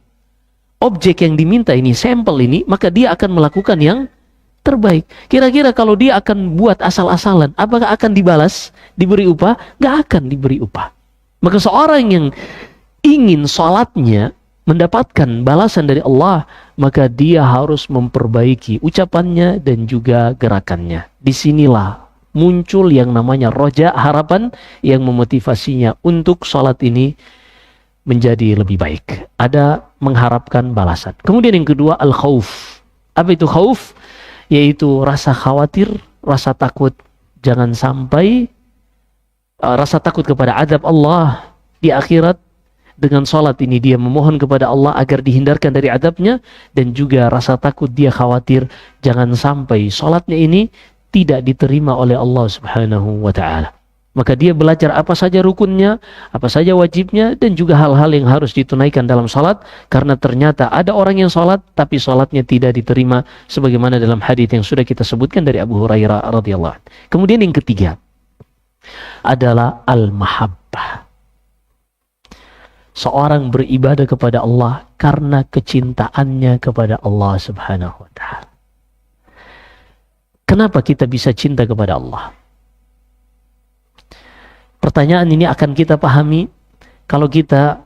objek yang diminta ini, sampel ini, maka dia akan melakukan yang terbaik. Kira-kira kalau dia akan buat asal-asalan, apakah akan dibalas, diberi upah? Gak akan diberi upah. Maka seorang yang ingin salatnya mendapatkan balasan dari Allah, maka dia harus memperbaiki ucapannya dan juga gerakannya. Disinilah muncul yang namanya roja, harapan yang memotivasinya untuk salat ini menjadi lebih baik. Ada mengharapkan balasan. Kemudian yang kedua, al-khauf. Apa itu khauf? Yaitu rasa khawatir, rasa takut jangan sampai, rasa takut kepada azab Allah di akhirat. Dengan salat ini dia memohon kepada Allah agar dihindarkan dari azabnya, dan juga rasa takut, dia khawatir jangan sampai salatnya ini tidak diterima oleh Allah subhanahu wa ta'ala. Maka dia belajar apa saja rukunnya, apa saja wajibnya, dan juga hal-hal yang harus ditunaikan dalam salat. Karena ternyata ada orang yang salat tapi salatnya tidak diterima, sebagaimana dalam hadis yang sudah kita sebutkan dari Abu Hurairah radhiyallahu anhu. Kemudian yang ketiga adalah al-mahabbah. Seorang beribadah kepada Allah karena kecintaannya kepada Allah subhanahu wa ta'ala. Kenapa kita bisa cinta kepada Allah? Pertanyaan ini akan kita pahami kalau kita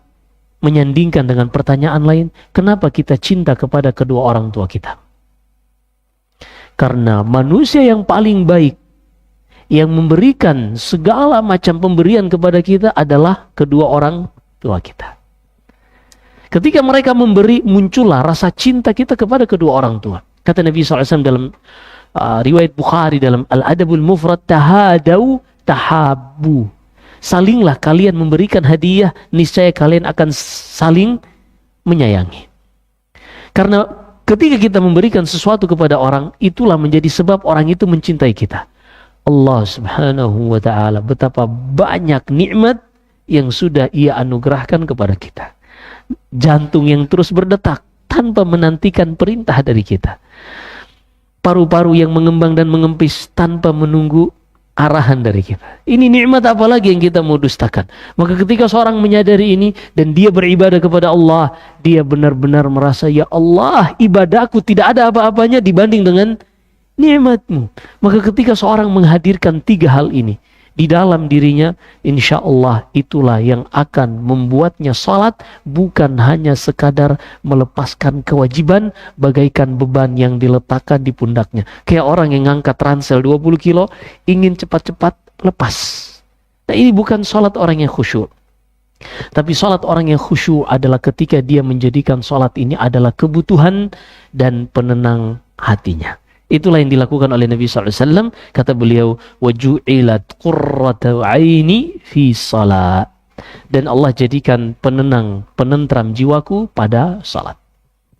menyandingkan dengan pertanyaan lain, kenapa kita cinta kepada kedua orang tua kita? Karena manusia yang paling baik, yang memberikan segala macam pemberian kepada kita adalah kedua orang tua kita. Ketika mereka memberi, muncullah rasa cinta kita kepada kedua orang tua. Kata Nabi SAW dalam riwayat Bukhari dalam Al-Adabul Mufrad, tahadau tahabu. Salinglah kalian memberikan hadiah, niscaya kalian akan saling menyayangi. Karena ketika kita memberikan sesuatu kepada orang, itulah menjadi sebab orang itu mencintai kita. Allah Subhanahu wa ta'ala, betapa banyak nikmat yang sudah Ia anugerahkan kepada kita. Jantung yang terus berdetak tanpa menantikan perintah dari kita. Paru-paru yang mengembang dan mengempis tanpa menunggu arahan dari kita. Ini nikmat apa lagi yang kita mau dustakan? Maka ketika seorang menyadari ini dan dia beribadah kepada Allah, dia benar-benar merasa, ya Allah, ibadahku tidak ada apa-apanya dibanding dengan nikmat-Mu. Maka ketika seorang menghadirkan 3 hal ini di dalam dirinya, insya Allah itulah yang akan membuatnya salat bukan hanya sekadar melepaskan kewajiban bagaikan beban yang diletakkan di pundaknya. Kayak orang yang ngangkat ransel 20 kilo ingin cepat-cepat lepas. Nah, ini bukan salat orang yang khusyuk. Tapi salat orang yang khusyuk adalah ketika dia menjadikan salat ini adalah kebutuhan dan penenang hatinya. Itulah yang dilakukan oleh Nabi SAW. Kata beliau, waju'ilat qurratu aini fi salat. Dan Allah jadikan penenang, penentram jiwaku pada salat.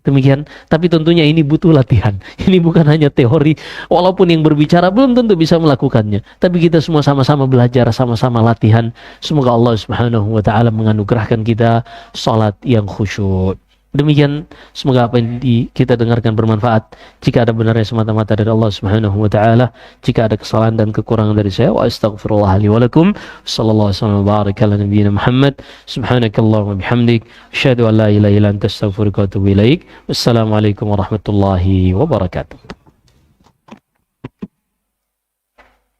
Demikian. Tapi tentunya ini butuh latihan. Ini bukan hanya teori. Walaupun yang berbicara belum tentu bisa melakukannya. Tapi kita semua sama-sama belajar, sama-sama latihan. Semoga Allah Subhanahu wa ta'ala menganugerahkan kita salat yang khusyuk. Demikian, semoga apa yang kita dengarkan bermanfaat. Jika ada benarnya semata-mata dari Allah Subhanahu wa ta'ala, jika ada kesalahan dan kekurangan dari saya, wa astaghfirullah li wa lakum. Sallallahu alaihi wa baraka ala nabiyyina Muhammad. Subhanakallahumma bihamdik, asyhadu an la ilaha illa anta astaghfiruka wa atubu ilaik. Wassalamualaikum warahmatullahi wabarakatuh.